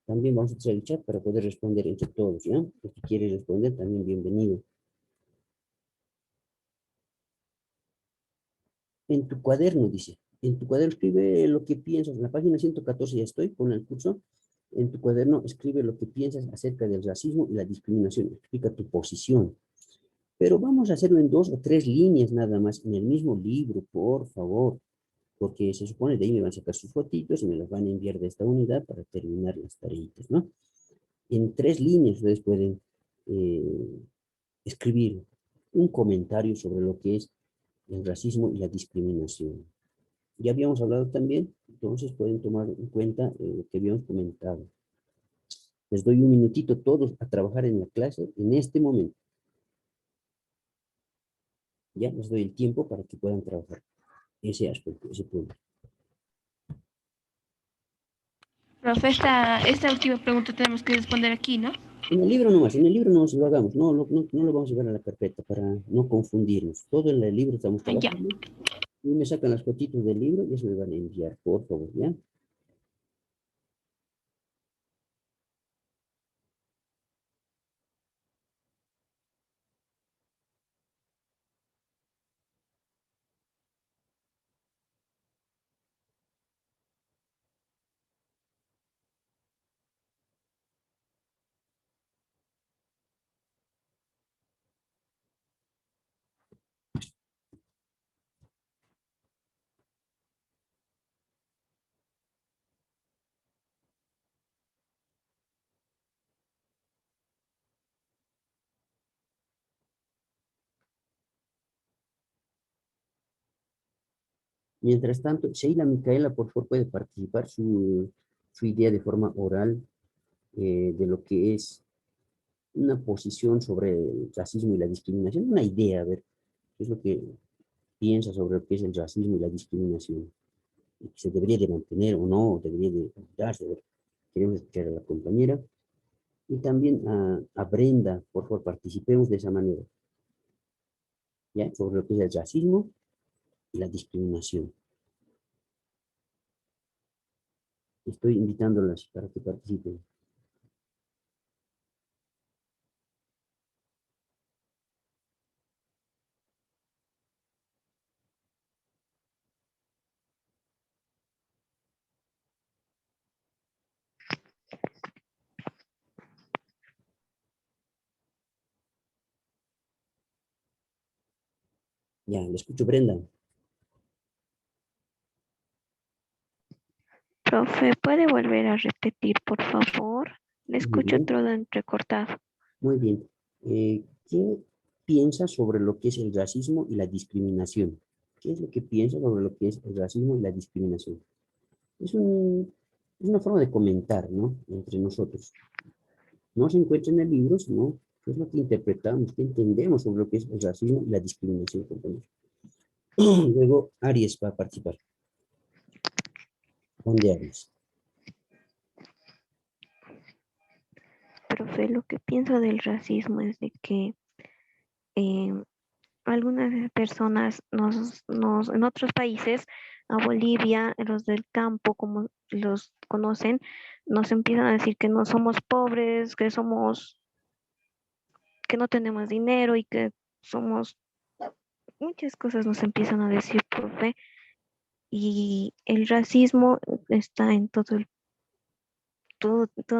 También vamos a hacer el chat para poder responder entre todos, ¿ya? El que quiere responder, también bienvenido. En tu cuaderno, dice. En tu cuaderno escribe lo que piensas. En la página 114 ya estoy con el curso. En tu cuaderno escribe lo que piensas acerca del racismo y la discriminación. Explica tu posición. Pero vamos a hacerlo en 2 o 3 líneas nada más en el mismo libro, por favor. Porque se supone de ahí me van a sacar sus fotitos y me las van a enviar de esta unidad para terminar las tareitas, ¿no? En 3 líneas ustedes pueden escribir un comentario sobre lo que es el racismo y la discriminación. Ya habíamos hablado también, entonces pueden tomar en cuenta lo que habíamos comentado. Les doy un minutito todos a trabajar en la clase en este momento. Ya les doy el tiempo para que puedan trabajar ese aspecto, ese punto. Profe, esta última pregunta tenemos que responder aquí, ¿no? En el libro nomás lo hagamos, no lo vamos a llevar a la carpeta para no confundirnos. Todo en el libro estamos trabajando. Y me sacan las fotitos del libro y eso me van a enviar, por favor, ¿ya? Mientras tanto, Sheila Micaela, por favor, puede participar su idea de forma oral de lo que es una posición sobre el racismo y la discriminación. Una idea, a ver, qué es lo que piensa sobre lo que es el racismo y la discriminación. ¿Se debería de mantener o no? ¿O debería de darse? A ver, queremos escuchar a la compañera. Y también a Brenda, por favor, participemos de esa manera. ¿Ya? Sobre lo que es el racismo y la discriminación. Estoy invitándolas para que participen. Ya, le escucho, Brenda. Profe, ¿puede volver a repetir, por favor? Le escucho todo entrecortado. Muy bien. ¿Qué piensa sobre lo que es el racismo y la discriminación? ¿Qué es lo que piensa sobre lo que es el racismo y la discriminación? Es una forma de comentar, ¿no? Entre nosotros. No se encuentra en el libro, sino qué es lo que interpretamos, qué entendemos sobre lo que es el racismo y la discriminación, compañeros. Luego, Aries va a participar. ¿Dónde Aries? Profe, lo que pienso del racismo es de que algunas personas en otros países a Bolivia, los del campo, como los conocen, nos empiezan a decir que no somos pobres, que no tenemos dinero y que somos, muchas cosas nos empiezan a decir, profe. Y el racismo está en todo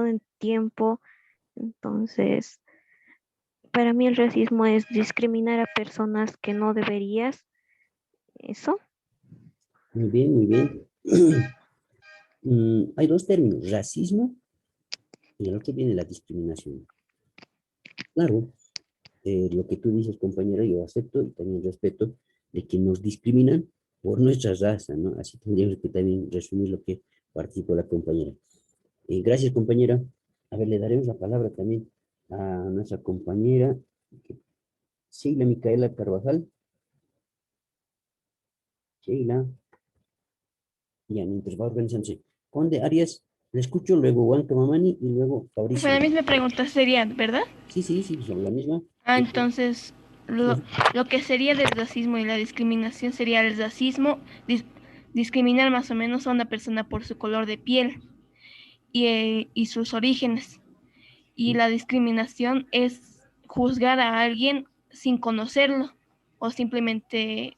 el tiempo. Entonces, para mí el racismo es discriminar a personas que no deberías. Eso. Muy bien, muy bien. Hay dos términos, racismo y el otro viene la discriminación. Claro, lo que tú dices, compañera, yo acepto y también respeto de que nos discriminan por nuestra raza, ¿no? Así tendríamos que también resumir lo que participó la compañera. Gracias, compañera. A ver, le daremos la palabra también a nuestra compañera, Sheila Micaela Carvajal. Sheila. Ya, mientras va organizándose. Conde Arias, le escucho, luego Huanca Mamani y luego Fabricio. La misma pregunta sería, ¿verdad? Sí, son la misma. Entonces, lo que sería del racismo y la discriminación sería el racismo, discriminar más o menos a una persona por su color de piel y sus orígenes. Y la discriminación es juzgar a alguien sin conocerlo o simplemente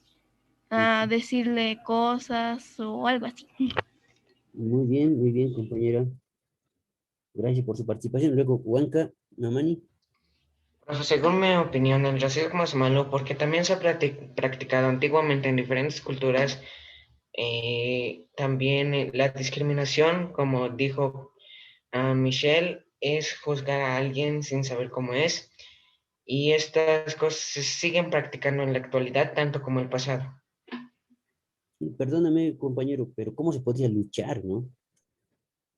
decirle cosas o algo así. Muy bien, compañera. Gracias por su participación. Luego, Huanca Mamani. Según mi opinión, el racismo es malo porque también se ha practicado antiguamente en diferentes culturas. También la discriminación, como dijo Michelle, es juzgar a alguien sin saber cómo es. Y estas cosas se siguen practicando en la actualidad, tanto como el pasado. Perdóname, compañero, pero ¿cómo se podría luchar, no?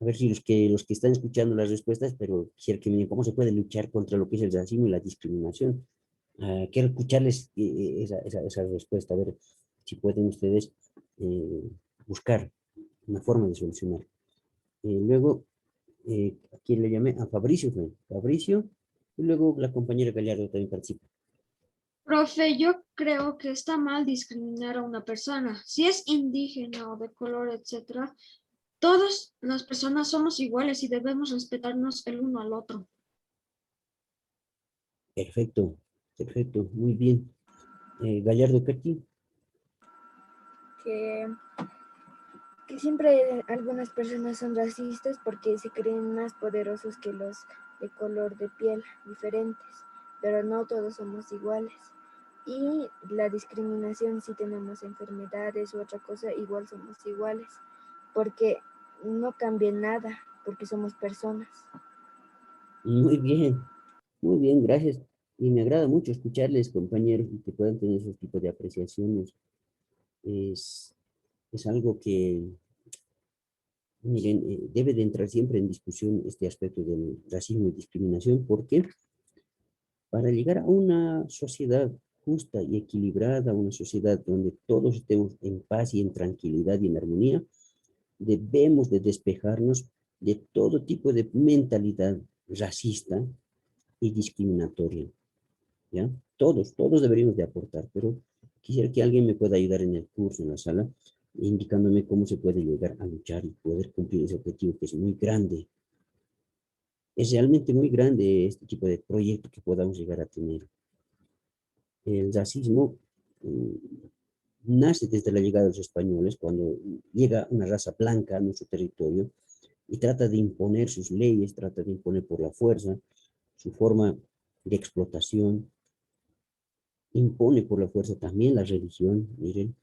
A ver si los que están escuchando las respuestas, pero quisiera que me digan cómo se puede luchar contra lo que es el racismo y la discriminación. Quiero escucharles esa respuesta, a ver si pueden ustedes buscar una forma de solucionar. Luego, aquí le llamé a Fabricio, Fabricio, y luego la compañera Gallardo también participa. Profe, yo creo que está mal discriminar a una persona. Si es indígena o de color, etcétera, todas las personas somos iguales y debemos respetarnos el uno al otro. Perfecto, perfecto, muy bien. Gallardo, Katy. Que siempre algunas personas son racistas porque se creen más poderosos que los de color de piel diferentes, pero no todos somos iguales. Y la discriminación, si tenemos enfermedades u otra cosa, igual somos iguales, porque no cambia nada, porque somos personas. Muy bien, gracias. Y me agrada mucho escucharles, compañeros, y que puedan tener ese tipo de apreciaciones. Es algo que, miren, debe de entrar siempre en discusión este aspecto del racismo y discriminación, porque para llegar a una sociedad justa y equilibrada, una sociedad donde todos estemos en paz y en tranquilidad y en armonía, debemos de despejarnos de todo tipo de mentalidad racista y discriminatoria, ¿ya? Todos deberíamos de aportar, pero quisiera que alguien me pueda ayudar en el curso, en la sala, indicándome cómo se puede llegar a luchar y poder cumplir ese objetivo que es muy grande. Es realmente muy grande este tipo de proyecto que podamos llegar a tener. El racismo nace desde la llegada de los españoles, cuando llega una raza blanca a nuestro territorio y trata de imponer sus leyes, trata de imponer por la fuerza su forma de explotación, impone por la fuerza también la religión, miren,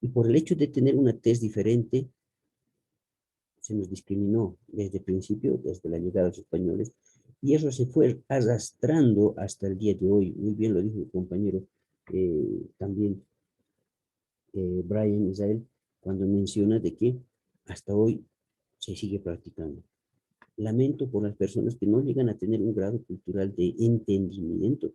y por el hecho de tener una tez diferente, se nos discriminó desde el principio, desde la llegada de los españoles, y eso se fue arrastrando hasta el día de hoy. Muy bien lo dijo mi compañero también, Brian Israel, cuando menciona de que hasta hoy se sigue practicando. Lamento por las personas que no llegan a tener un grado cultural de entendimiento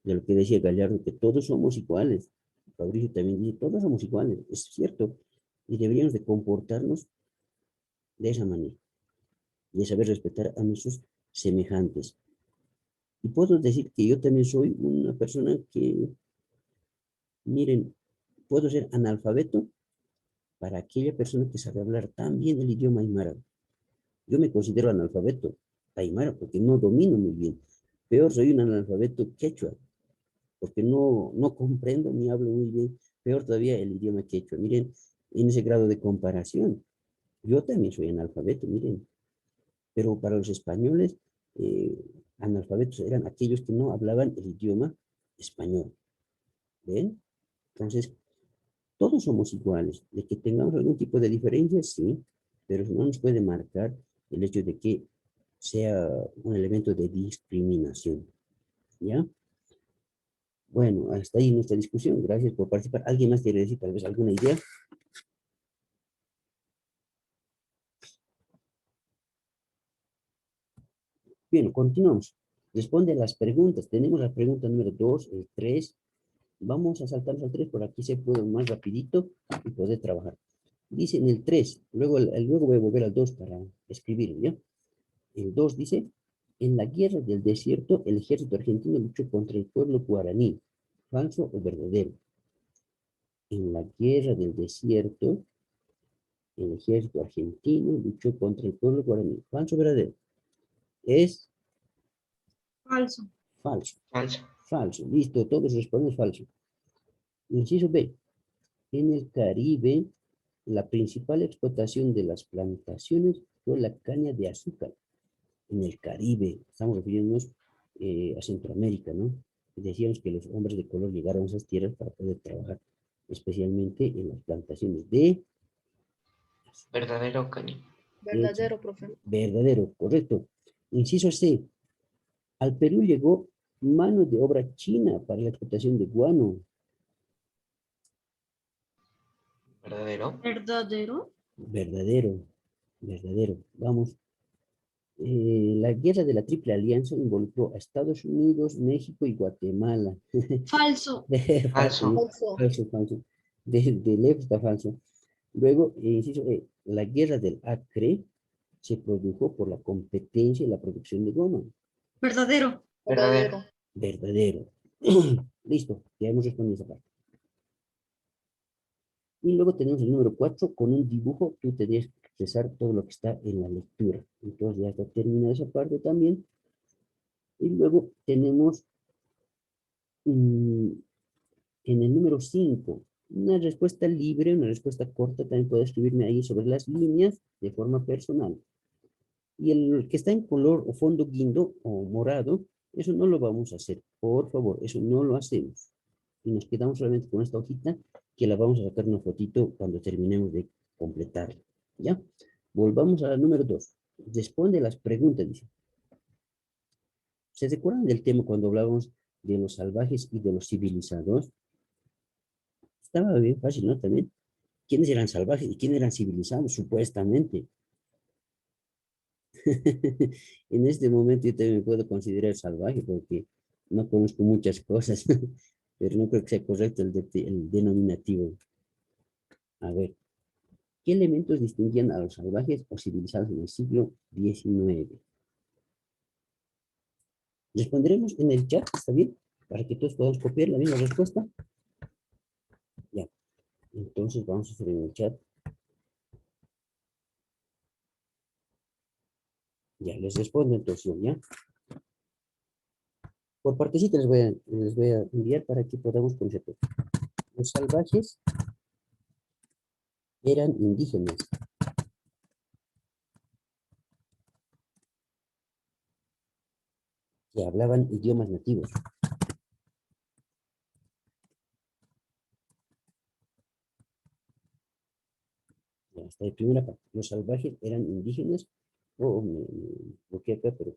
de lo que decía Gallardo, que todos somos iguales. Fabricio también dice, todos somos iguales, es cierto, y deberíamos de comportarnos de esa manera, de saber respetar a nuestros semejantes. Y puedo decir que yo también soy una persona que, miren, puedo ser analfabeto, para aquella persona que sabe hablar tan bien el idioma aymara. Yo me considero analfabeto aymara porque no domino muy bien. Peor, soy un analfabeto quechua, porque no comprendo ni hablo muy bien. Peor todavía el idioma quechua. Miren, en ese grado de comparación, yo también soy analfabeto, miren. Pero para los españoles, analfabetos eran aquellos que no hablaban el idioma español. ¿Ven? Entonces, todos somos iguales. De que tengamos algún tipo de diferencia, sí, pero no nos puede marcar el hecho de que sea un elemento de discriminación. ¿Ya? Bueno, hasta ahí nuestra discusión. Gracias por participar. ¿Alguien más quiere decir tal vez alguna idea? Bien, continuamos. Responde a las preguntas. Tenemos la pregunta número 2, el 3. Vamos a saltarnos al 3, por aquí se puede más rapidito y poder trabajar. Dice en el 3, luego voy a volver al 2 para escribirlo, ¿ya? El 2 dice, en la guerra del desierto, el ejército argentino luchó contra el pueblo guaraní. ¿Falso o verdadero? En la guerra del desierto, el ejército argentino luchó contra el pueblo guaraní. ¿Falso o verdadero? Es Falso. falso. Falso. Falso. Listo, todos respondemos falso. Inciso B. En el Caribe, la principal explotación de las plantaciones fue la caña de azúcar. En el Caribe, estamos refiriéndonos a Centroamérica, ¿no? Decíamos que los hombres de color llegaron a esas tierras para poder trabajar, especialmente en las plantaciones de... Verdadero, Caña. Verdadero, profe. Verdadero, correcto. Inciso C. Al Perú llegó mano de obra china para la explotación de guano. Verdadero. ¿Verdadero? Verdadero, verdadero. Vamos. La guerra de la Triple Alianza involucró a Estados Unidos, México y Guatemala. Falso. Falso. Falso. De lejos está falso. Luego, inciso E, la guerra del Acre se produjo por la competencia y la producción de goma. ¿Verdadero? Verdadero. Verdadero. Listo, ya hemos respondido esa parte. Y luego tenemos el número 4, con un dibujo, tú tendrías que expresar todo lo que está en la lectura. Entonces ya está terminada esa parte también. Y luego tenemos en el número 5, una respuesta libre, una respuesta corta, también puedes escribirme ahí sobre las líneas de forma personal. Y el que está en color o fondo guindo o morado, eso no lo vamos a hacer. Por favor, eso no lo hacemos. Y nos quedamos solamente con esta hojita que la vamos a sacar una fotito cuando terminemos de completarla. ¿Ya? Volvamos a la número 2. Responde las preguntas, dice. ¿Se recuerdan del tema cuando hablábamos de los salvajes y de los civilizados? Estaba bien fácil, ¿no? También. ¿Quiénes eran salvajes y quiénes eran civilizados? Supuestamente. En este momento yo también me puedo considerar salvaje porque no conozco muchas cosas, pero no creo que sea correcto el denominativo. A ver, ¿qué elementos distinguían a los salvajes o civilizados en el siglo XIX? Responderemos en el chat, ¿está bien? Para que todos podamos copiar la misma respuesta. Ya, entonces vamos a hacer en el chat. Ya, les respondo entonces, ¿ya? Por partecita les voy a enviar para que podamos conocer. Los salvajes eran indígenas. Que hablaban idiomas nativos. Ya, hasta la primera parte. Los salvajes eran indígenas. Me bloqueé acá, pero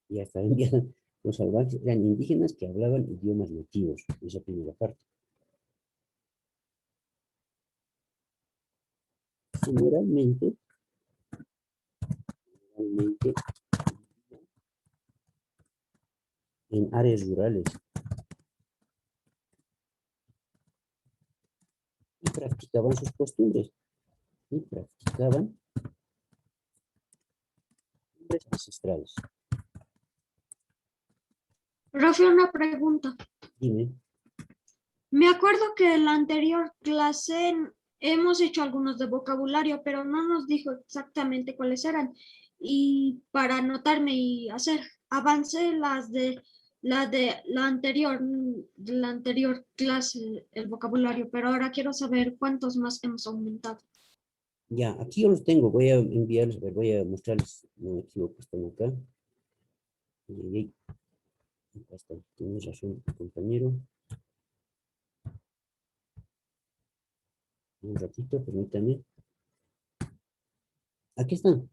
ya está enviado. Los salvajes eran indígenas que hablaban idiomas nativos. Esa primera parte. Generalmente en áreas rurales. Y practicaban sus costumbres. Y practicaban costumbres ancestrales. Profe, una pregunta. Dime. Me acuerdo que en la anterior clase hemos hecho algunos de vocabulario, pero no nos dijo exactamente cuáles eran. Y para anotarme y hacer, avancé de la anterior clase, el vocabulario, pero ahora quiero saber cuántos más hemos aumentado. Ya, aquí yo los tengo. Voy a enviarles, voy a mostrarles. No me equivoco, están acá. Y acá está. Tienes razón, compañero. Un ratito, permítame. Aquí están.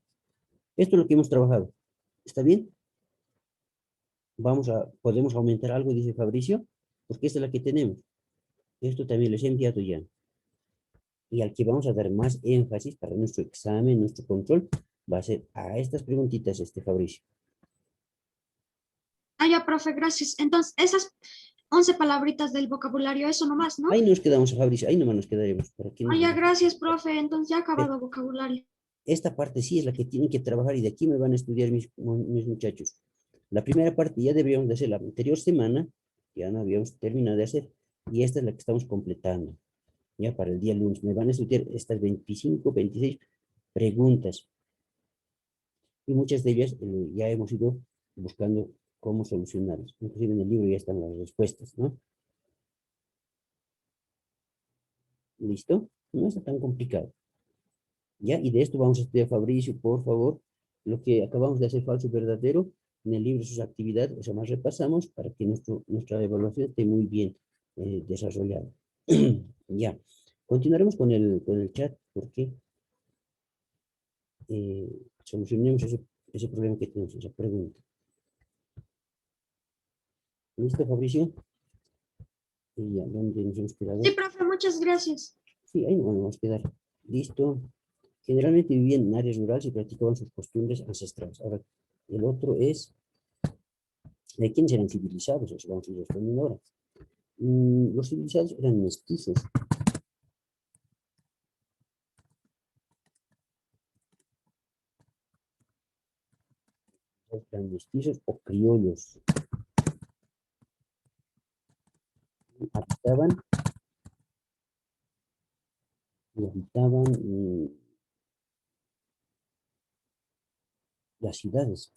Esto es lo que hemos trabajado. ¿Está bien? Podemos aumentar algo, dice Fabricio, porque esta es la que tenemos. Esto también les he enviado ya. Y al que vamos a dar más énfasis para nuestro examen, nuestro control, va a ser a estas preguntitas, Fabricio. Ah, ya, profe, gracias. Entonces, esas 11 palabritas del vocabulario, eso nomás, ¿no? Ahí nos quedamos, Fabricio, ahí nomás nos quedaremos. Ah, ya, gracias, profe. Entonces ya ha acabado vocabulario. Esta parte sí es la que tienen que trabajar y de aquí me van a estudiar mis muchachos. La primera parte ya deberíamos de hacer la anterior semana, ya no habíamos terminado de hacer, y esta es la que estamos completando. Ya para el día lunes me van a estudiar estas 25, 26 preguntas. Y muchas de ellas ya hemos ido buscando cómo solucionarlas. Inclusive en el libro ya están las respuestas, ¿no? ¿Listo? No está tan complicado. ¿Ya? Y de esto vamos a estudiar, Fabricio, por favor, lo que acabamos de hacer falso verdadero, en el libro sus actividades, o sea, más repasamos para que nuestra evaluación esté muy bien desarrollada. Ya. Continuaremos con el chat porque solucionemos ese problema que tenemos, esa pregunta. ¿Listo, Fabricio? Y ya, ¿dónde nos hemos quedado? Sí, profe, muchas gracias. Sí, ahí nos vamos a quedar. Listo. Generalmente vivían en áreas rurales y practicaban sus costumbres ancestrales. Ahora, el otro es, ¿de quiénes eran civilizados? Eso vamos a ir respondiendo ahora. Los civilizados eran mestizos. Eran mestizos o criollos. Habitaban las ciudades.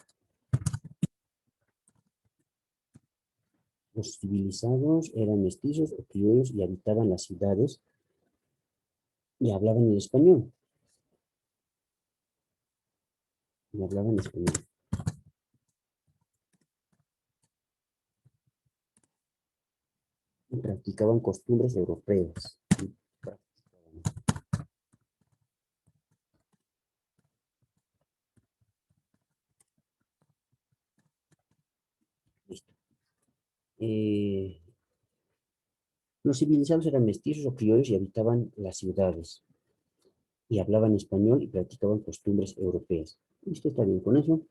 Los civilizados eran mestizos o criollos y habitaban las ciudades y hablaban el español. Y hablaban español. Y practicaban costumbres europeas. Listo. Los civilizados eran mestizos o criollos y habitaban las ciudades. Y hablaban español y practicaban costumbres europeas. ¿Listo? ¿Está bien con eso?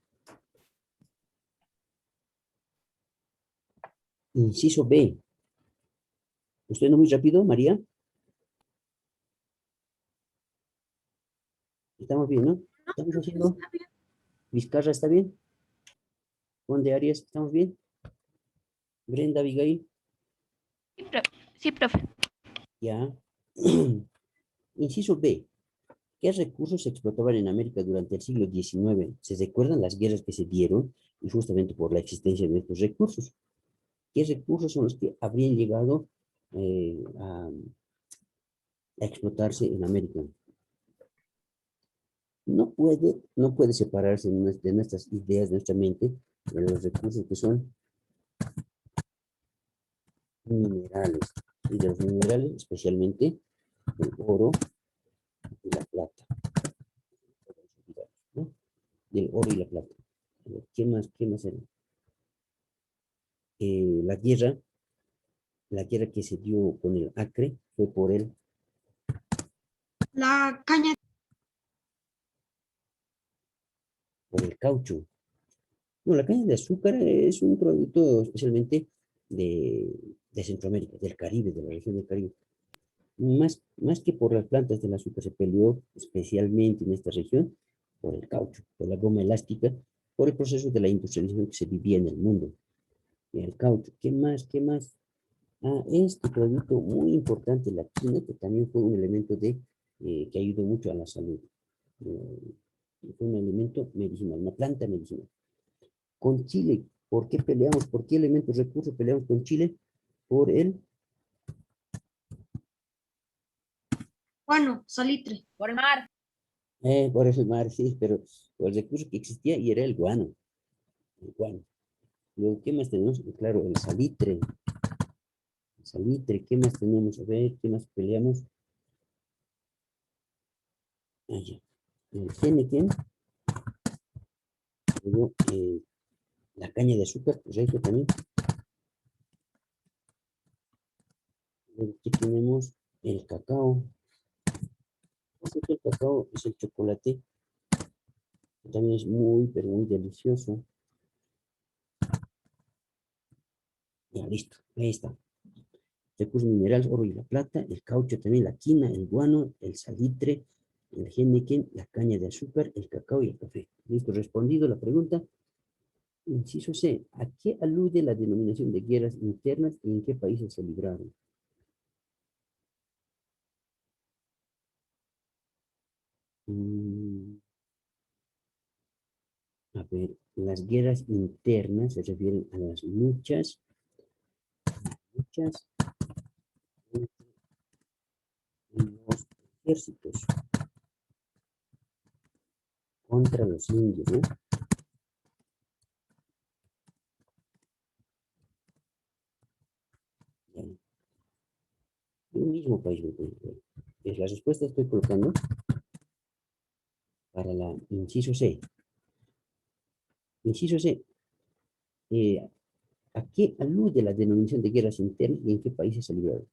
Inciso B. ¿Estoy yendo muy rápido, María? ¿Estamos bien, no? ¿Estamos haciendo? ¿Vizcarra está bien? ¿Juan de Arias, estamos bien? ¿Brenda, Abigail? Sí, profe. Ya. Inciso B. ¿Qué recursos se explotaban en América durante el siglo XIX? ¿Se recuerdan las guerras que se dieron? Y justamente por la existencia de estos recursos. ¿Qué recursos son los que habrían llegado a explotarse en América? No puede separarse de nuestras ideas, de nuestra mente, de los recursos que son minerales. Y de los minerales, especialmente el oro y la plata. ¿No? Del oro y la plata. ¿Qué más era? La guerra que se dio con el Acre fue por La caña. por el caucho. No, la caña de azúcar es un producto especialmente de Centroamérica, del Caribe, de la región del Caribe. Más que por las plantas del azúcar, se peleó especialmente en esta región por el caucho, por la goma elástica, por el proceso de la industrialización que se vivía en el mundo. Y el caucho, ¿qué más? Este producto muy importante, la quina, que también fue un elemento de que ayudó mucho a la salud. Fue un elemento medicinal, una planta medicinal. Con Chile, ¿por qué peleamos? ¿Por qué elementos recursos peleamos con Chile? Por el... Bueno, salitre. Por el mar. Por el mar, sí, pero por el recurso que existía y era el guano. El guano. Luego, ¿qué más tenemos? Claro, el salitre. El salitre, ¿qué más tenemos? A ver, ¿qué más peleamos? Allá. El Heineken. Luego, la caña de azúcar, correcto también. Luego, aquí tenemos el cacao. El cacao es el chocolate. También es muy, pero muy delicioso. Ya, listo. Ahí está. Recursos minerales, oro y la plata, el caucho también, la quina, el guano, el salitre, el Heineken, la caña de azúcar, el cacao y el café. Listo, respondido la pregunta. Inciso C. ¿A qué alude la denominación de guerras internas y en qué países se libraron? A ver, las guerras internas se refieren a las luchas entre los ejércitos contra los indios, ¿no? Un mismo país. Es la respuesta estoy colocando para la inciso C. Inciso C. ¿A qué alude la denominación de guerras internas y en qué países se libraron?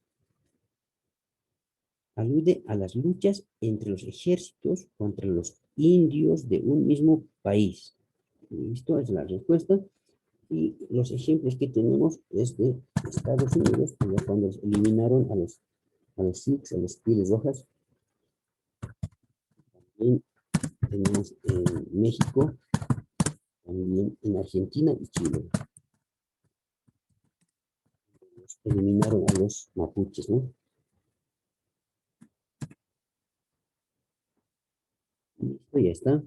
Alude a las luchas entre los ejércitos contra los indios de un mismo país. Esto es la respuesta. Y los ejemplos que tenemos es de Estados Unidos, cuando eliminaron a los Sikhs, a las pieles rojas. También tenemos en México, también en Argentina y Chile. Eliminaron a los mapuches, ¿no? Listo, ya está.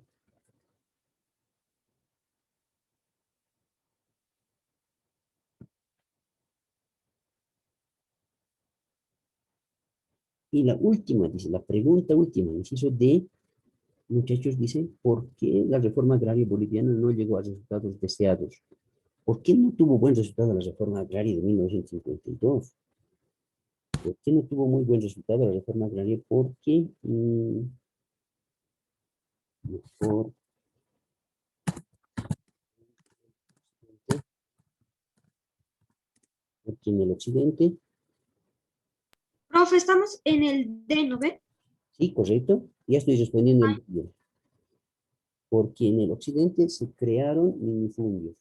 Y la última, dice, la pregunta última, inciso D, muchachos, dice, ¿por qué la reforma agraria boliviana no llegó a resultados deseados? ¿Por qué no tuvo buen resultado la reforma agraria de 1952? ¿Por qué no tuvo muy buen resultado la reforma agraria? Porque porque en el occidente. Profe, estamos en el D, ¿no ve? Sí, correcto. Ya estoy respondiendo el D. Porque en el occidente se crearon minifundios.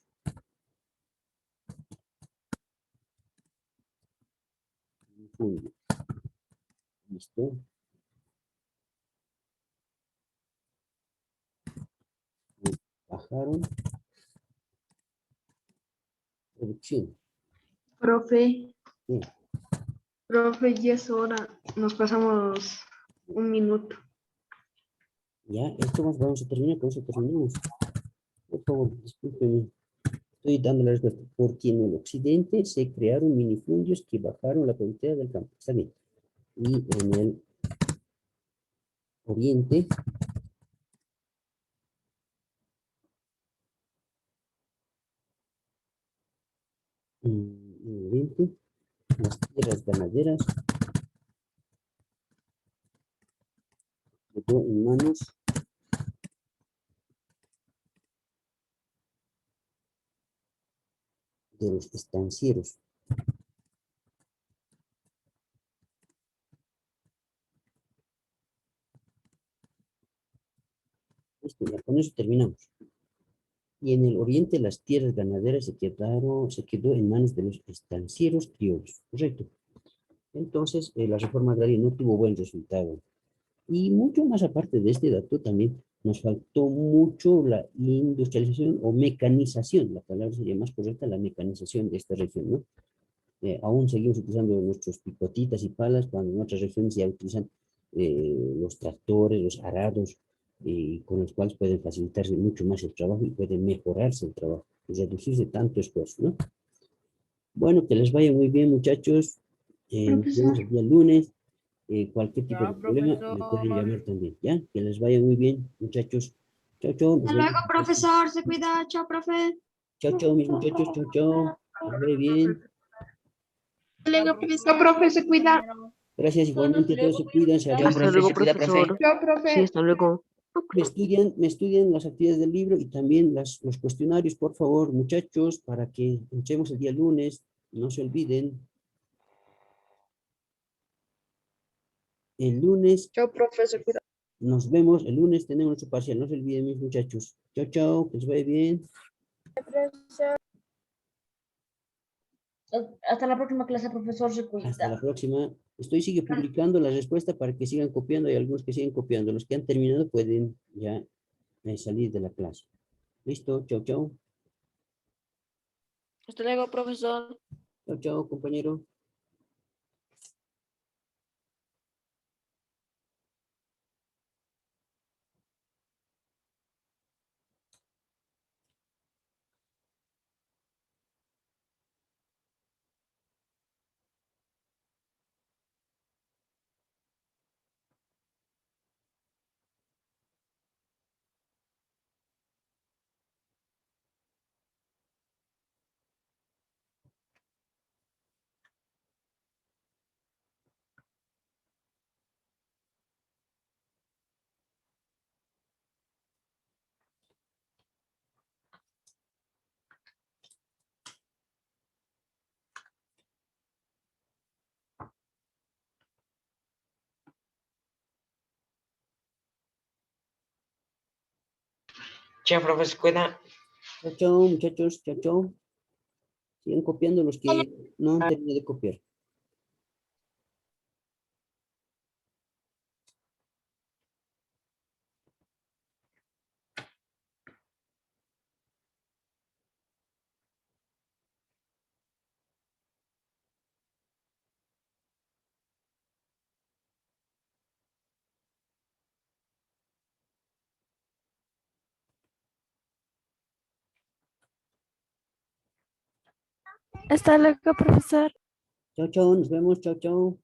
¿Listo? Bajaron producción. Profe, Sí. profe, ya es hora. Nos pasamos un minuto. Ya, esto más vamos a terminar, con eso terminamos. Por favor, discúlpenme. Estoy dando la respuesta. Porque en el occidente se crearon minifundios que bajaron la productividad del campo. Está bien. Y en el oriente las tierras ganaderas quedó en manos de los estancieros. Listo, ya con eso terminamos. Y en el oriente las tierras ganaderas se quedó en manos de los estancieros criollos, ¿correcto? Entonces, la reforma agraria no tuvo buen resultado. Y mucho más aparte de este dato, también nos faltó mucho la industrialización o mecanización, la palabra sería más correcta, la mecanización de esta región, ¿no? Aún seguimos utilizando nuestros picotitas y palas, cuando en otras regiones ya utilizan los tractores, los arados, con los cuales pueden facilitarse mucho más el trabajo y puede mejorarse el trabajo, y reducirse tanto esfuerzo, ¿no? Bueno, que les vaya muy bien, muchachos. Nos vemos el día lunes. Cualquier tipo de problema me pueden llamar también, ¿ya? Que les vaya muy bien, muchachos. Chao, chao. Hasta luego, profesor. Se cuida. Chao, profe. Chao, chao, mis muchachos. Chao, chao. Que les vaya bien. Luego, profesor. Profe, se cuida. Gracias, igualmente. Todos se cuidan. Se Hasta abrazo. luego, profesor. Chao, profe. Sí, hasta luego. Me estudian las actividades del libro y también los cuestionarios, por favor, muchachos, para que echemos el día lunes. No se olviden. El lunes. Chao, profe, se cuida. Nos vemos. El lunes tenemos nuestro parcial. No se olviden, mis muchachos. Chao, chao. Que les vaya bien. Hasta la próxima clase, profesor. Se cuida. Hasta la próxima. Sigue publicando la respuesta para que sigan copiando. Hay algunos que siguen copiando. Los que han terminado pueden ya salir de la clase. Listo. Chao, chao. Hasta luego, profesor. Chao, chao, compañero. Chao, profe, se cuida. Chao, chao, muchachos. Chao, chao. Sigan copiando los que no han terminado de copiar. Hasta luego, profesor. Chao, chao. Nos vemos. Chao, chao.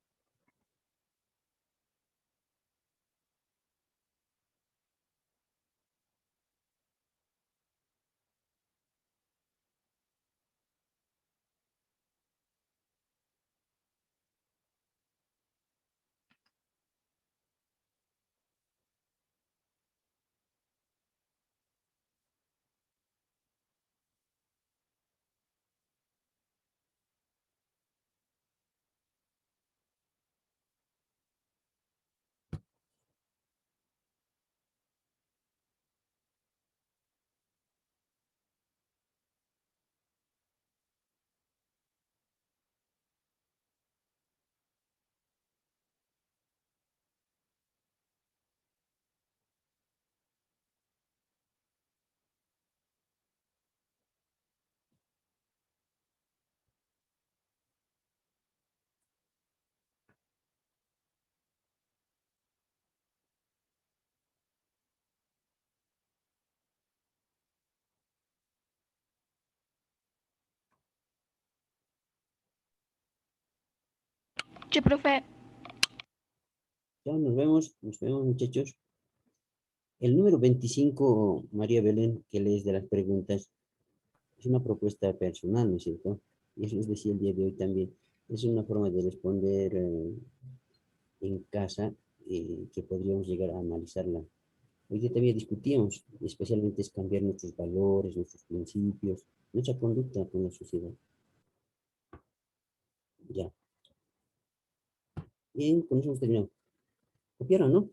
Che, profe. Chao, nos vemos. Nos vemos, muchachos. El número 25, María Belén, que lees de las preguntas, es una propuesta personal, ¿no es cierto? Y eso les decía el día de hoy también. Es una forma de responder en casa que podríamos llegar a analizarla. Hoy día también discutíamos, especialmente es cambiar nuestros valores, nuestros principios, nuestra conducta con la sociedad. Ya. Bien, con eso hemos terminado. ¿Copiaron, no?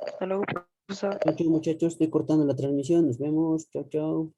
Hasta luego, profesor. Chao, chao, muchachos. Estoy cortando la transmisión. Nos vemos. Chao, chao.